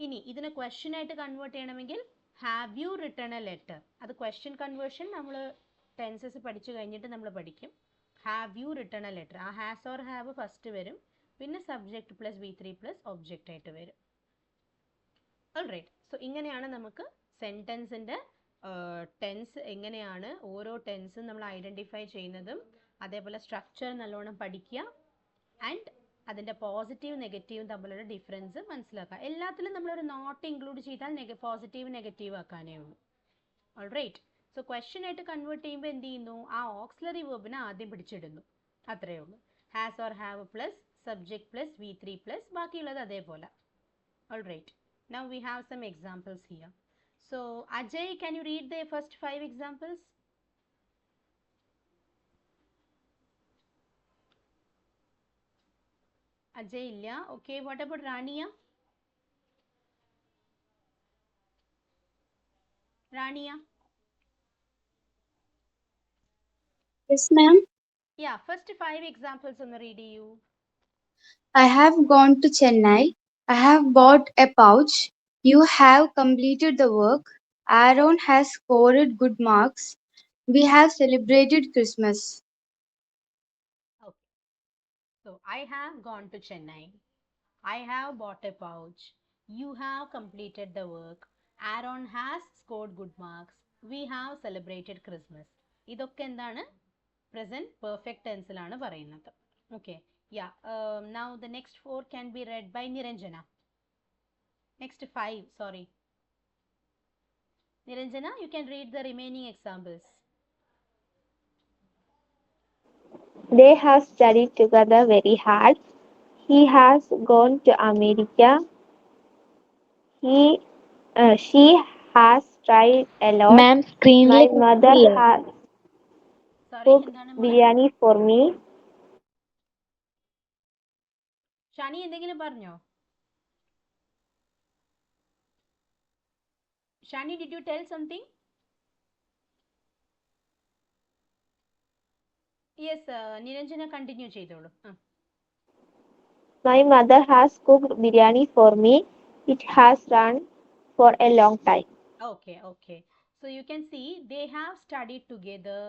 ഇനി ഇതിനെ ക്വസ്റ്റ്യൻ ആയിട്ട് കൺവേർട്ട് ചെയ്യണമെങ്കിൽ have you return a letter. അത് ക്വസ്റ്റ്യൻ കൺവേർഷൻ നമ്മൾ ടെൻസസ് പഠിച്ചു കഴിഞ്ഞിട്ട് നമ്മൾ പഠിക്കും. Have you return a letter, ആ ഹാസ് ഓർ ഹാവ് ഫസ്റ്റ് വരും, പിന്നെ subject plus V3 plus object ആയിട്ട് വരും. ഓൾറൈറ്റ്. സോ ഇങ്ങനെയാണ് നമുക്ക് സെൻറ്റൻസിൻ്റെ ടെൻസ് എങ്ങനെയാണ് ഓരോ ടെൻസും നമ്മൾ ഐഡൻറ്റിഫൈ ചെയ്യുന്നതും അതേപോലെ സ്ട്രക്ചർ നല്ലോണം പഠിക്കുക ആൻഡ് അതിൻ്റെ പോസിറ്റീവ് നെഗറ്റീവും തമ്മിലുള്ള ഡിഫറൻസ് മനസ്സിലാക്കുക. എല്ലാത്തിലും നമ്മളൊരു നോട്ട് ഇൻക്ലൂഡ് ചെയ്താൽ പോസിറ്റീവ് നെഗറ്റീവ് ആക്കാനേ ഉള്ളൂ. ഓൾറൈറ്റ്. സോ ക്വസ്റ്റ്യൻ ആയിട്ട് കൺവേർട്ട് ചെയ്യുമ്പോൾ എന്ത് ചെയ്യുന്നു, ആ ഓക്സിലറി വെർബിനെ ആദ്യം പിടിച്ചിടുന്നു, അത്രയേ ഉള്ളൂ. Has or have plus subject plus V3 plus ബാക്കിയുള്ളത് അതേപോലെ. Alright. Now we have some examples here. So Ajay, can you read the first 5 examples? Ajay illa. Okay, what about Rania? Rania? Yes, ma'am. Yeah, first 5 examples on the read you. I have gone to Chennai. I have bought a pouch. You have completed the work. Aaron has scored good marks. We have celebrated Christmas. Okay. So I have gone to Chennai. I have bought a pouch. You have completed the work. Aaron has scored good marks. We have celebrated Christmas. ഇതൊക്കെ എന്താണ് present perfect ടെൻസിലാണ് പറയുന്നത്. Okay. Yeah, now the next 4 can be read by Niranjana. Next 5, sorry. Niranjana, you can read the remaining examples. They have studied together very hard. He has gone to America. She has tried a lot. Ma'am, screen My mother has Sorry, cooked എന്താണ് മോളെ? biryani for me. Shani എന്തെങ്കിലും പറഞ്ഞോ? Shani, did you tell something? Yes, Niranjana continue ചെയ്തോളൂ. My mother has cooked biryani for me. It has run for a long time. Okay, okay. So you can see they have studied together.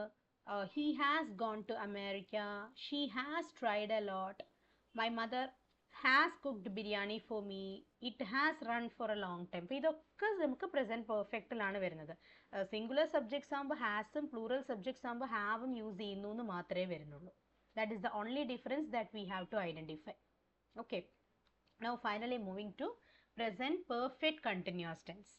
He has gone to America. She has tried a lot. My mother has cooked biryani for me. It has run for a long time. അപ്പോൾ ഇതൊക്കെ നമുക്ക് present പെർഫെക്റ്റിലാണ് വരുന്നത്. Singular subjects ആകുമ്പോൾ ഹാസും plural subjects ആകുമ്പോൾ ഹാവും use ചെയ്യുന്നു എന്ന് മാത്രമേ വരുന്നുള്ളൂ. That is the only difference that we have to identify. Okay. Now finally moving to present perfect continuous tense.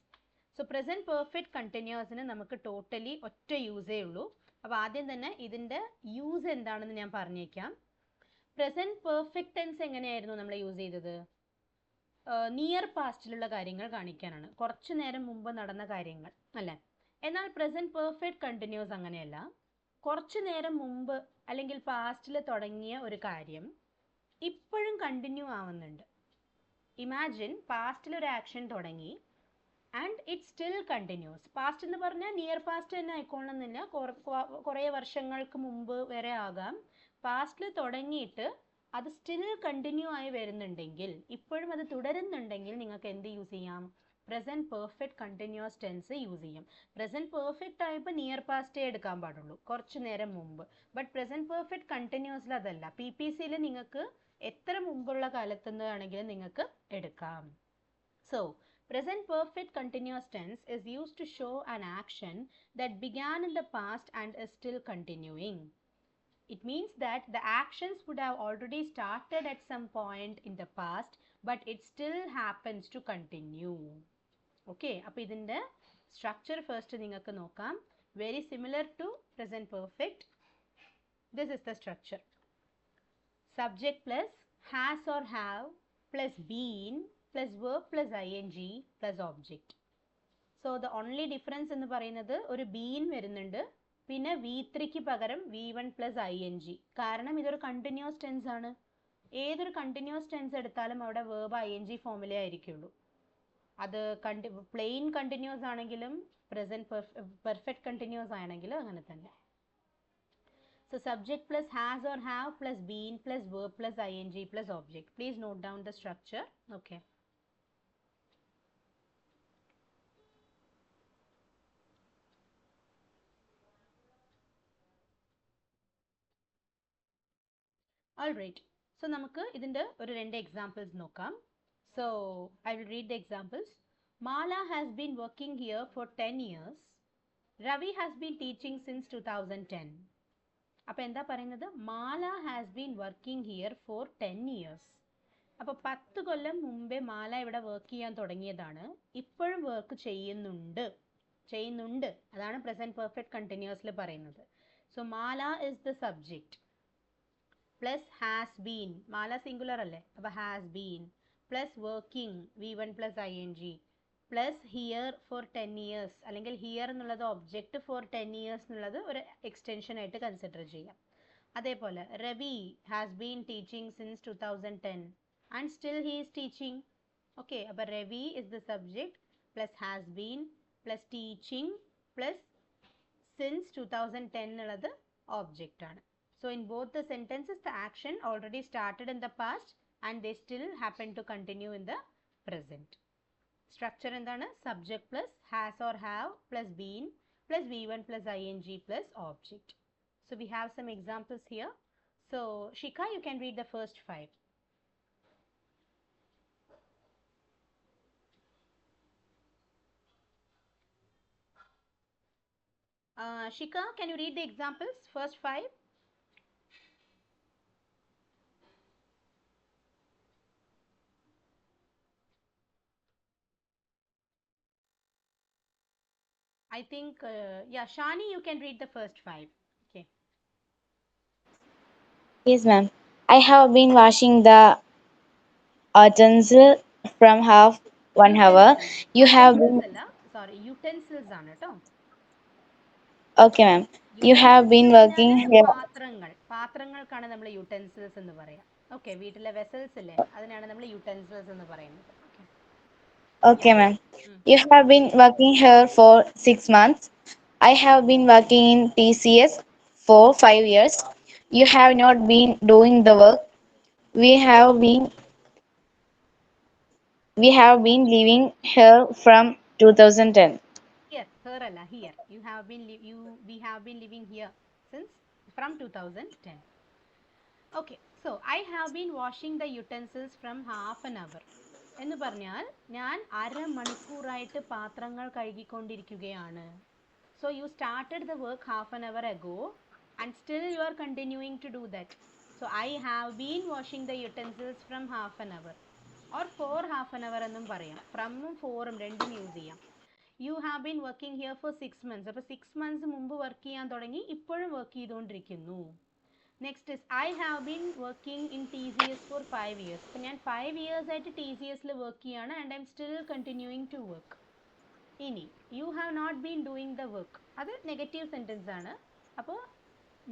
So present perfect കണ്ടിന്യൂസിന് നമുക്ക് ടോട്ടലി ഒറ്റ യൂസേ ഉള്ളൂ. അപ്പോൾ ആദ്യം തന്നെ ഇതിൻ്റെ യൂസ് എന്താണെന്ന് ഞാൻ പറഞ്ഞേക്കാം. പ്രസന്റ് പെർഫെക്റ്റ് ടെൻസ് എങ്ങനെയായിരുന്നു നമ്മൾ യൂസ് ചെയ്തത്? നിയർ പാസ്റ്റിലുള്ള കാര്യങ്ങൾ കാണിക്കാനാണ്, കുറച്ചു നേരം മുമ്പ് നടന്ന കാര്യങ്ങൾ അല്ലേ. എന്നാൽ പ്രസൻറ്റ് പെർഫെക്റ്റ് കണ്ടിന്യൂസ് അങ്ങനെയല്ല. കുറച്ചു നേരം മുമ്പ് അല്ലെങ്കിൽ പാസ്റ്റിൽ തുടങ്ങിയ ഒരു കാര്യം ഇപ്പോഴും കണ്ടിന്യൂ ആവുന്നുണ്ട്. ഇമാജിൻ പാസ്റ്റിൽ ഒരു ആക്ഷൻ തുടങ്ങി and it still continuous. Past എന്ന് പറഞ്ഞാൽ നിയർ പാസ്റ്റ് തന്നെ ആയിക്കോണമെന്നില്ല, കുറേ വർഷങ്ങൾക്ക് മുമ്പ് വരെ ആകാം. പാസ്റ്റിൽ തുടങ്ങിയിട്ട് അത് സ്റ്റിൽ കണ്ടിന്യൂ ആയി വരുന്നുണ്ടെങ്കിൽ, ഇപ്പോഴും അത് തുടരുന്നുണ്ടെങ്കിൽ നിങ്ങൾക്ക് എന്ത് യൂസ് ചെയ്യാം? Present perfect continuous tense use ചെയ്യും. പ്രസൻറ്റ് പെർഫെക്റ്റ് ആയപ്പോൾ നിയർ പാസ്റ്റേ എടുക്കാൻ പാടുള്ളൂ, കുറച്ച് നേരം മുമ്പ്. ബട്ട് പ്രസൻറ്റ് പെർഫെക്റ്റ് കണ്ടിന്യൂസിൽ അതല്ല. PPCയിൽ നിങ്ങൾക്ക് എത്ര മുമ്പുള്ള കാലത്തുനിന്ന് വേണമെങ്കിലും നിങ്ങൾക്ക് എടുക്കാം. So present perfect continuous tense is used to show an action that began in the past and is still continuing. It means that the actions would have already started at some point in the past, but it still happens to continue. Okay, അപ്പോൾ ഇതിൻ്റെ structure first നിങ്ങൾക്ക് നോക്കാം. Very similar to present perfect. This is the structure. Subject plus has or have plus been plus verb plus ing plus object. So the only difference എന്ന് പറയുന്നത് ഒരു been വരുന്നുണ്ട്, പിന്നെ V3ക്ക് പകരം V1 plus ing. കാരണം ഇതൊരു കണ്ടിന്യൂസ് ടെൻസ് ആണ്. ഏതൊരു കണ്ടിന്യൂസ് ടെൻസ് എടുത്താലും അവിടെ verb ing ഫോമിലേ ആയിരിക്കുള്ളൂ. അത് പ്ലെയിൻ കണ്ടിന്യൂസ് ആണെങ്കിലും പ്രസൻറ്റ് പെർഫെക്റ്റ് കണ്ടിന്യൂസ് ആണെങ്കിലും അങ്ങനെ തന്നെ. So subject plus has or have plus been plus verb plus ing plus object. Please note down the structure. Okay. Alright. So നമുക്ക് ഇതിൻ്റെ ഒരു 2 examples നോക്കാം. So I will read the examples. Mala has been working here for 10 years. Ravi has been teaching since 2010. അപ്പോൾ എന്താ പറയുന്നത്? Mala has been working here for 10 years. അപ്പോൾ 10 കൊല്ലം മുമ്പേ മാല ഇവിടെ വർക്ക് ചെയ്യാൻ തുടങ്ങിയതാണ്, ഇപ്പോഴും വർക്ക് ചെയ്യുന്നുണ്ട്. അതാണ് പ്രസൻറ്റ് പെർഫെക്റ്റ് കണ്ടിന്യൂസിൽ പറയുന്നത്. So Mala is the subject plus has been, Mala singular അല്ലേ, അപ്പോൾ has been plus working V1 plus ing plus here for 10 years, അല്ലെങ്കിൽ ഹിയർ എന്നുള്ളത് ഒബ്ജക്റ്റ്, ഫോർ 10 years എന്നുള്ളത് ഒരു എക്സ്റ്റൻഷൻ ആയിട്ട് കൺസിഡർ ചെയ്യാം. അതേപോലെ Ravi has been teaching since 2010 and still he is teaching. Okay, അപ്പോൾ Ravi is the subject plus has been plus teaching plus since 2010 എന്നുള്ളത് object ആണ്. So in both the sentences the action already started in the past and they still happen to continue in the present. Structure എന്താണ്? Subject plus has or have plus been plus V1 plus ing plus object. So we have some examples here. So Shika, you can read the first 5. Shika, can you read the examples, first 5? I think, yeah, Shani, you can read the first 5. Okay. Yes, ma'am. I have been washing the utensil from half 1 hour. You have been. Sorry, utensils ആണ് ട്ടോ. Okay, ma'am. You have been working here. പാത്രങ്ങൾക്കാണ് നമ്മൾ utensils എന്ന് പറയാം. Okay, വീട്ടിലെ vessels ഇല്ലേ, അതിനാണ് നമ്മൾ utensils എന്ന് പറയുന്നത്. Okay, ma'am. You have been working here for 6 months. I have been working in TCS for 5 years. You have not been doing the work. We have been living here from 2010. Here, her അല്ല, here. We have been living here since from 2010. Okay, so I have been washing the utensils from half an hour. എന്ന് പറഞ്ഞാൽ ഞാൻ അരമണിക്കൂറായിട്ട് പാത്രങ്ങൾ കഴുകിക്കൊണ്ടിരിക്കുകയാണ്. So you started the work half an hour ago and still you are continuing to do that. So I have been washing the utensils from half an hour or for half an hour എന്നും പറയാം. ഫ്രമും ഫോറും രണ്ടും use ചെയ്യാം. You have been working here for 6 months. അപ്പോൾ 6 months മുമ്പ് work ചെയ്യാൻ തുടങ്ങി, ഇപ്പോഴും വർക്ക് ചെയ്തുകൊണ്ടിരിക്കുന്നു. Next is I have been working in TCS for 5 years. അപ്പോൾ ഞാൻ 5 years ആയിട്ട് TCSൽ വർക്ക് ചെയ്യാണ് and I am still continuing to work. ഇനി you have not been doing the work, അത് നെഗറ്റീവ് സെൻറ്റൻസ് ആണ്. അപ്പോൾ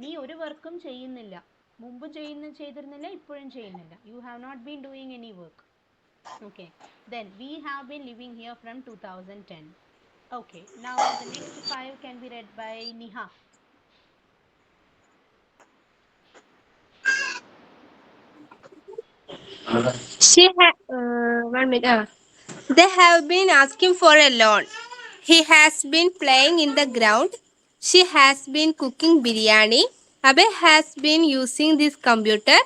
നീ ഒരു വർക്കും ചെയ്യുന്നില്ല, മുമ്പ് ചെയ്തിരുന്നില്ല, ഇപ്പോഴും ചെയ്യുന്നില്ല. You have not been doing any work. Okay, then we have been living here from 2010. Okay, now the next 5 can be read by Niha. One minute. They have been asking for a loan. He has been playing in the ground. She has been cooking biryani. Abe has been using this computer.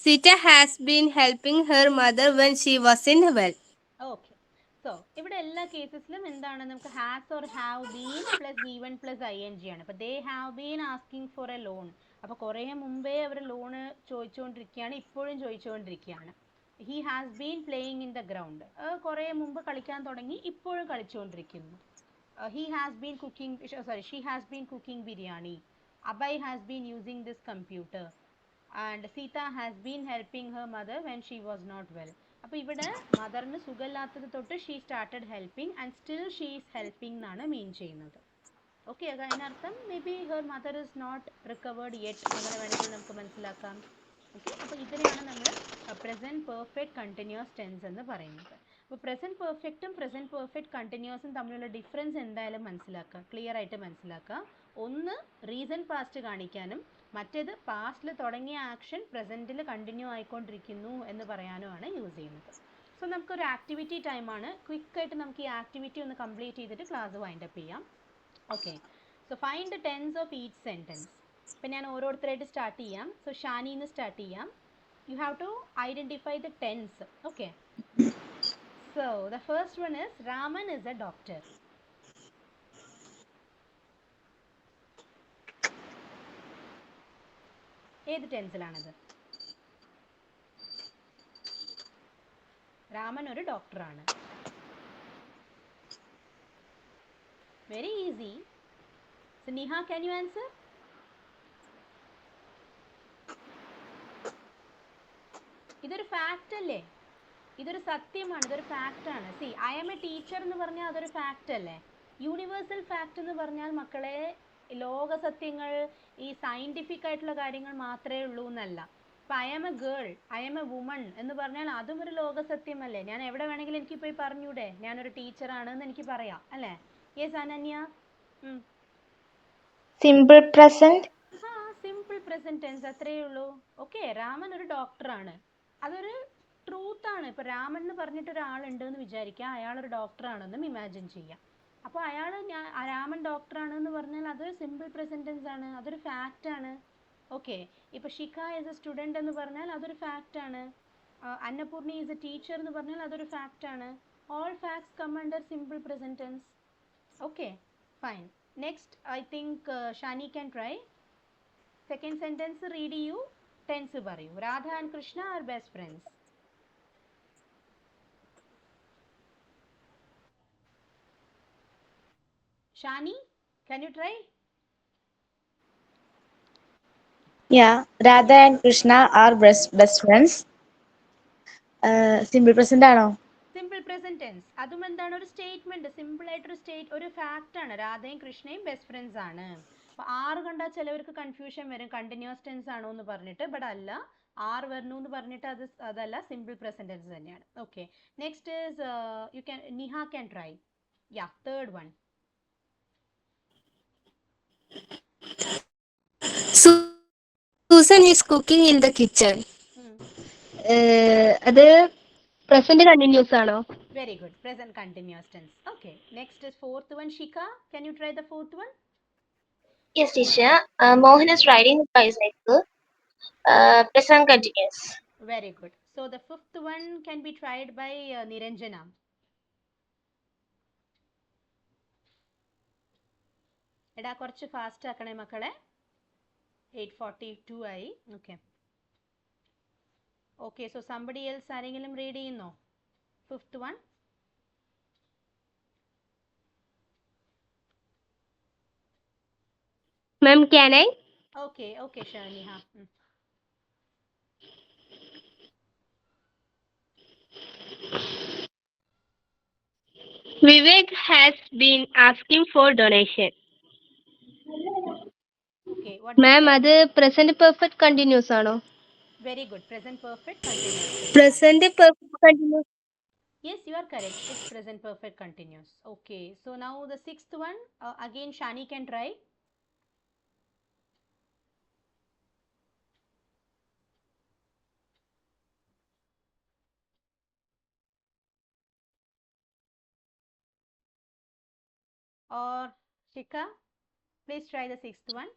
Sita has been helping her mother when she wasn't well. Okay, so ഇവിടെ എല്ലാ കേസസിലും എന്താണ്, നമുക്ക് has or have been plus V1 plus ING ആണ്. അപ്പോൾ they have been asking for a loan. അപ്പോൾ കുറേ മുമ്പേ അവർ ലോണ് ചോദിച്ചുകൊണ്ടിരിക്കുകയാണ്, ഇപ്പോഴും ചോദിച്ചുകൊണ്ടിരിക്കുകയാണ്. He has been playing in the ground, കുറേ മുമ്പ് കളിക്കാൻ തുടങ്ങി, ഇപ്പോഴും കളിച്ചുകൊണ്ടിരിക്കുന്നു. He has been cooking, sorry, she has been cooking biryani. Abhay has been using this computer. And Sita has been helping her mother when she was not well. അപ്പോൾ ഇവിടെ മദറിന് സുഖമില്ലാത്തത് തൊട്ട് she started helping and still she is helping എന്നാണ് mean ചെയ്യുന്നത്. ഓക്കെ, അത് അതിനർത്ഥം maybe her mother is not recovered yet, അങ്ങനെ വേണമെങ്കിൽ നമുക്ക് മനസ്സിലാക്കാം. ഓക്കെ, അപ്പോൾ ഇതിനെയാണ് നമ്മൾ പ്രസൻറ്റ് പെർഫെക്റ്റ് കണ്ടിന്യൂസ് ടെൻസ് എന്ന് പറയുന്നത്. അപ്പോൾ പ്രസൻറ്റ് പെർഫെക്റ്റും പ്രസൻറ്റ് പെർഫെക്റ്റ് കണ്ടിന്യൂസും തമ്മിലുള്ള ഡിഫറൻസ് എന്തായാലും മനസ്സിലാക്കുക, ക്ലിയർ ആയിട്ട് മനസ്സിലാക്കുക. ഒന്ന് റീസൺ പാസ്റ്റ് കാണിക്കാനും മറ്റേത് പാസ്റ്റിൽ തുടങ്ങിയ ആക്ഷൻ പ്രസൻറ്റിൽ കണ്ടിന്യൂ ആയിക്കൊണ്ടിരിക്കുന്നു എന്ന് പറയാനുമാണ് യൂസ് ചെയ്യുന്നത്. സോ നമുക്കൊരു ആക്ടിവിറ്റി ടൈമാണ്, ക്വിക്കായിട്ട് നമുക്ക് ഈ ആക്ടിവിറ്റി ഒന്ന് കംപ്ലീറ്റ് ചെയ്തിട്ട് ക്ലാസ് വൈൻഡപ്പ് ചെയ്യാം. Okay, so find the tense of each sentence. ഇപ്പം ഞാൻ ഓരോരുത്തരായിട്ട് സ്റ്റാർട്ട് ചെയ്യാം. സോ ഷാനിന്ന് സ്റ്റാർട്ട് ചെയ്യാം. You have to identify the tense. Okay, so the first one is Raman is a doctor. ഏത് ടെൻസിലാണത്? രാമൻ ഒരു ഡോക്ടറാണ്. Very easy. So Niha, can you answer? ഇതൊരു ഫാക്റ്റ് അല്ലേ? ഇതൊരു സത്യമാണ്, ഇതൊരു ഫാക്റ്റ് ആണ്. See, I am a teacher എന്ന് പറഞ്ഞാൽ അതൊരു ഫാക്റ്റ് അല്ലേ? യൂണിവേഴ്സൽ ഫാക്റ്റ് എന്ന് പറഞ്ഞാൽ മക്കളെ ലോക സത്യങ്ങൾ, ഈ സയൻറ്റിഫിക് ആയിട്ടുള്ള കാര്യങ്ങൾ മാത്രമേ ഉള്ളൂ എന്നല്ല. ഇപ്പം I am a girl, I am a woman എന്ന് പറഞ്ഞാൽ അതും ഒരു ലോക സത്യമല്ലേ? ഞാൻ എവിടെ വേണമെങ്കിലും എനിക്ക് പോയി പറഞ്ഞൂടെ ഞാനൊരു ടീച്ചറാണ് എന്ന് എനിക്ക് പറയാം അല്ലേ? യെസ് അനന്യ. Simple present. ആ, സിമ്പിൾ പ്രസന്റ് ടെൻസ്, അത്രയേ ഉള്ളൂ. ഓക്കെ, രാമൻ ഒരു ഡോക്ടറാണ്, അതൊരു ട്രൂത്താണ്. ഇപ്പോൾ രാമൻ എന്ന് പറഞ്ഞിട്ട് ഒരാളുണ്ട് എന്ന് വിചാരിക്കുക, അയാളൊരു ഡോക്ടറാണെന്നും ഇമാജിൻ ചെയ്യാം. അപ്പോൾ അയാൾ രാമൻ ഡോക്ടറാണെന്ന് പറഞ്ഞാൽ അതൊരു സിമ്പിൾ പ്രസന്റ് ടെൻസ് ആണ്, അതൊരു ഫാക്റ്റ് ആണ്. ഓക്കെ, ഇപ്പോൾ ഷിഖ ഈസ് എ സ്റ്റുഡൻറ്റ് എന്ന് പറഞ്ഞാൽ അതൊരു ഫാക്റ്റ് ആണ്. അന്നപൂർണി ഈസ് എ ടീച്ചർ എന്ന് പറഞ്ഞാൽ അതൊരു ഫാക്റ്റ് ആണ്. All facts come under simple present tense. Okay, fine. Next I think Shani can try. Second sentence read ചെയ്യൂ, ടെൻസ് പറയൂ. Radha and Krishna are best friends. Shani, can you try? Yeah, Radha and Krishna are best friends. Simple present ആണോ? Simple present tense. അതും എന്താണ്, ഒരു statement, simple ആയിട്ടൊരു ഒരു fact ആണ്. രാധയും കൃഷ്ണയും best friends ആണ്. അപ്പോൾ ആറ് കണ്ടാൽ ചിലവർക്ക് കൺഫ്യൂഷൻ വരും, കണ്ടിന്യൂസ് ടെൻസ് ആണോ എന്ന് പറഞ്ഞിട്ട്. ബട്ട് അല്ല, ആറ് വരണു എന്ന് പറഞ്ഞിട്ട് അതല്ല, സിമ്പിൾ പ്രസന്റ് ടെൻസ് തന്നെയാണ്. Okay, next is you can, Niha can try. Yeah, third one. Susan is cooking in the kitchen. അത് പ്രസന്റ് കണ്ടിന്യൂസ് ആണോ? Very good, present continuous tense. Okay, next is fourth one. Shika, can you try the fourth one? Yes, teacher. Mohan is riding the bicycle. Present continuous. Very good. So the fifth one can be tried by Niranjana. എടാ കുറച്ച് fast ആക്കണേ മക്കളെ, 8:42 ആയി. Okay, okay. So somebody else ആരെങ്കിലും read ചെയ്യുന്നോ fifth one? Ma'am, can I? Okay, okay, Shaniha. Vivek has been asking for donation. Okay, what? Ma'am, അത് present perfect continuous ആണോ? Very good. Present perfect continuous tense. Present perfect continuous. Yes, you are correct. It's present perfect continuous. Okay, so now the sixth one. Again, Shani can try. Or Shika, please try the sixth one.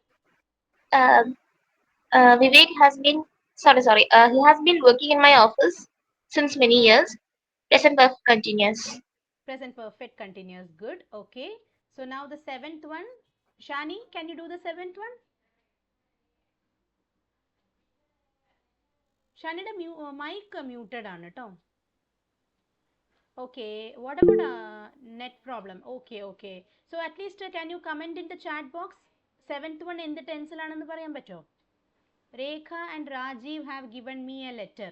Vivek has been he has been working in my office since many years. Present perfect continuous. Present perfect continuous. Good. Okay. So now the seventh one. Shani, can you do the seventh one? Shaniയുടെ mic muted ആണ് കേട്ടോ. Okay, what about net problem? Okay. So at least can you comment in the chat box? Seventh one എന്ത് ടെൻസിലാണെന്ന് പറയാൻ പറ്റുമോ? Rekha and Rajiv have given me a letter.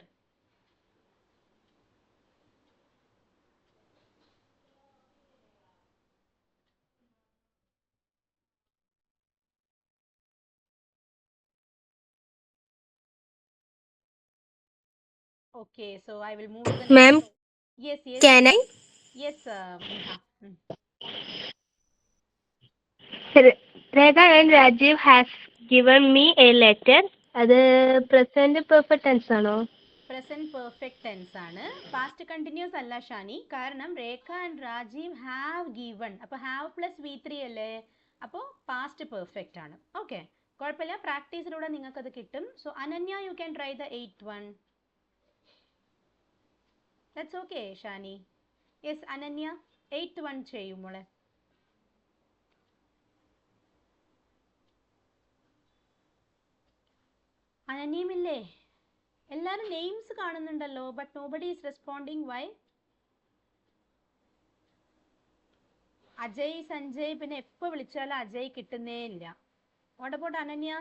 Okay, so I will move to the next. Ma'am, Yes. can I? Yes, Neha. Rekha and Rajiv has given me a letter. അത് present perfect tense ആണോ? Present perfect tense ആണ്. Past continuous അല്ല ഷാനി. കാരണം രേഖ and Rajeev have given. അപ്പോൾ have plus V3 അല്ലേ? അപ്പോൾ past perfect ആണ്. Okay, കുഴപ്പമില്ല. പ്രാക്ടീസിലൂടെ നിങ്ങൾക്കത് കിട്ടും. So Ananya, you can try the 8th one. That's okay Shani. Yes Ananya, 8th one ചെയ്യും മോളെ. അനന്യമില്ലേ? എല്ലാവരും നെയിംസ് കാണുന്നുണ്ടല്ലോ, but nobody is responding. Why? Ajay, Sanjay, പിന്നെ എപ്പോൾ വിളിച്ചാലും അജയ് കിട്ടുന്നേ ഇല്ല. What about Ananya?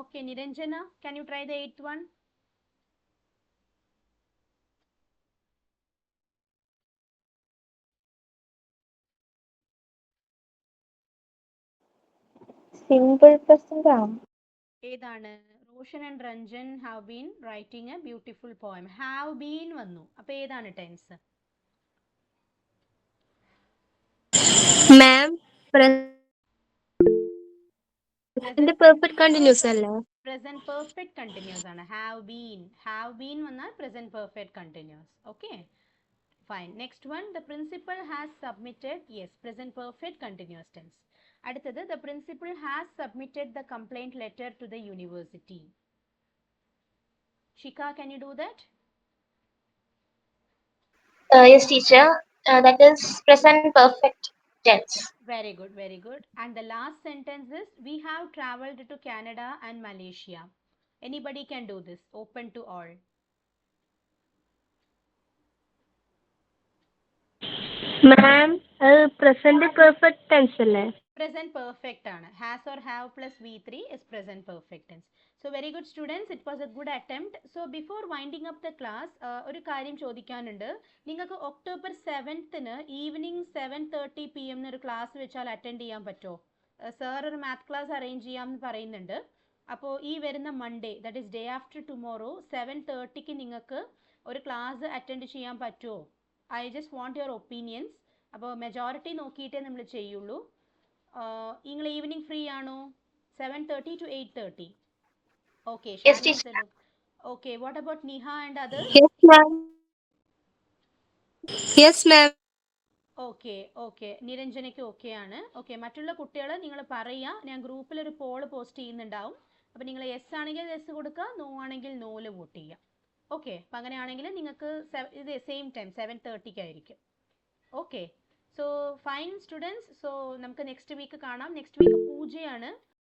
Okay, Niranjana, can you try the 8th one? Simple present ആണ്. ഏതാണ്? Roshan and Ranjan have been writing a beautiful poem. Have been വന്നു. അപ്പോൾ ഏതാണ് tense? Ma'am, present perfect continuous അല്ലേ? പ്രസന്റ് പെർഫെക്റ്റ് കണ്ടിന്യൂസ് ആണ്. ഹാവ് ബീൻ വന്നാൽ present perfect continuous. Okay, fine. Next one, the principal has submitted. Yes, present perfect continuous tense. അടുത്തത്, the principal has submitted the complaint letter to the university. Shika, can you do that? Yes, teacher. That is present perfect tense. Very good. And the last sentence is, we have traveled to Canada and Malaysia. Anybody can do this. Open to all. Ma'am, അത് present perfect tense അല്ലേ? Present perfect ആണ്. Has or have plus V3 is present perfect tense. So very good students, it was a good attempt. So before winding up the class, ഒരു കാര്യം ചോദിക്കാനുണ്ട്. നിങ്ങൾക്ക് October 7th evening 7:30 PM ഒരു class വെച്ചാൽ attend ചെയ്യാൻ പറ്റുമോ? Sir ഒരു math class arrange ചെയ്യാമെന്ന് പറയുന്നുണ്ട്. അപ്പോൾ ഈ വരുന്ന Monday, that is day after tomorrow 7:30 നിങ്ങൾക്ക് ഒരു ക്ലാസ് അറ്റൻഡ് ചെയ്യാൻ പറ്റുമോ? I just want your opinions. അപ്പോൾ മെജോറിറ്റി നോക്കിയിട്ടേ നമ്മൾ ചെയ്യുള്ളൂ. നിങ്ങൾ ഈവനിങ് ഫ്രീ ആണോ? 7:30 to 8:30. Okay, Yes, Shani teacher. said. Okay, what about Neha and others? Yes, ma'am. Yes, ma'am. Okay, നിരഞ്ജനയ്ക്ക് ഓക്കെ ആണ്. ഓക്കെ, മറ്റുള്ള കുട്ടികൾ നിങ്ങൾ പറയുക. ഞാൻ ഗ്രൂപ്പിൽ ഒരു പോൾ പോസ്റ്റ് ചെയ്യുന്നുണ്ടാവും. അപ്പോൾ നിങ്ങൾ യെസ് ആണെങ്കിൽ യെസ് കൊടുക്കുക, നോ ആണെങ്കിൽ നോയിൽ വോട്ട് ചെയ്യുക. ഓക്കെ, അപ്പം അങ്ങനെയാണെങ്കിൽ നിങ്ങൾക്ക് ഇത് സെയിം ടൈം 7:30 ആയിരിക്കും. Okay, so fine students. So നമുക്ക് നെക്സ്റ്റ് വീക്ക് കാണാം. Next week പൂജയാണ്.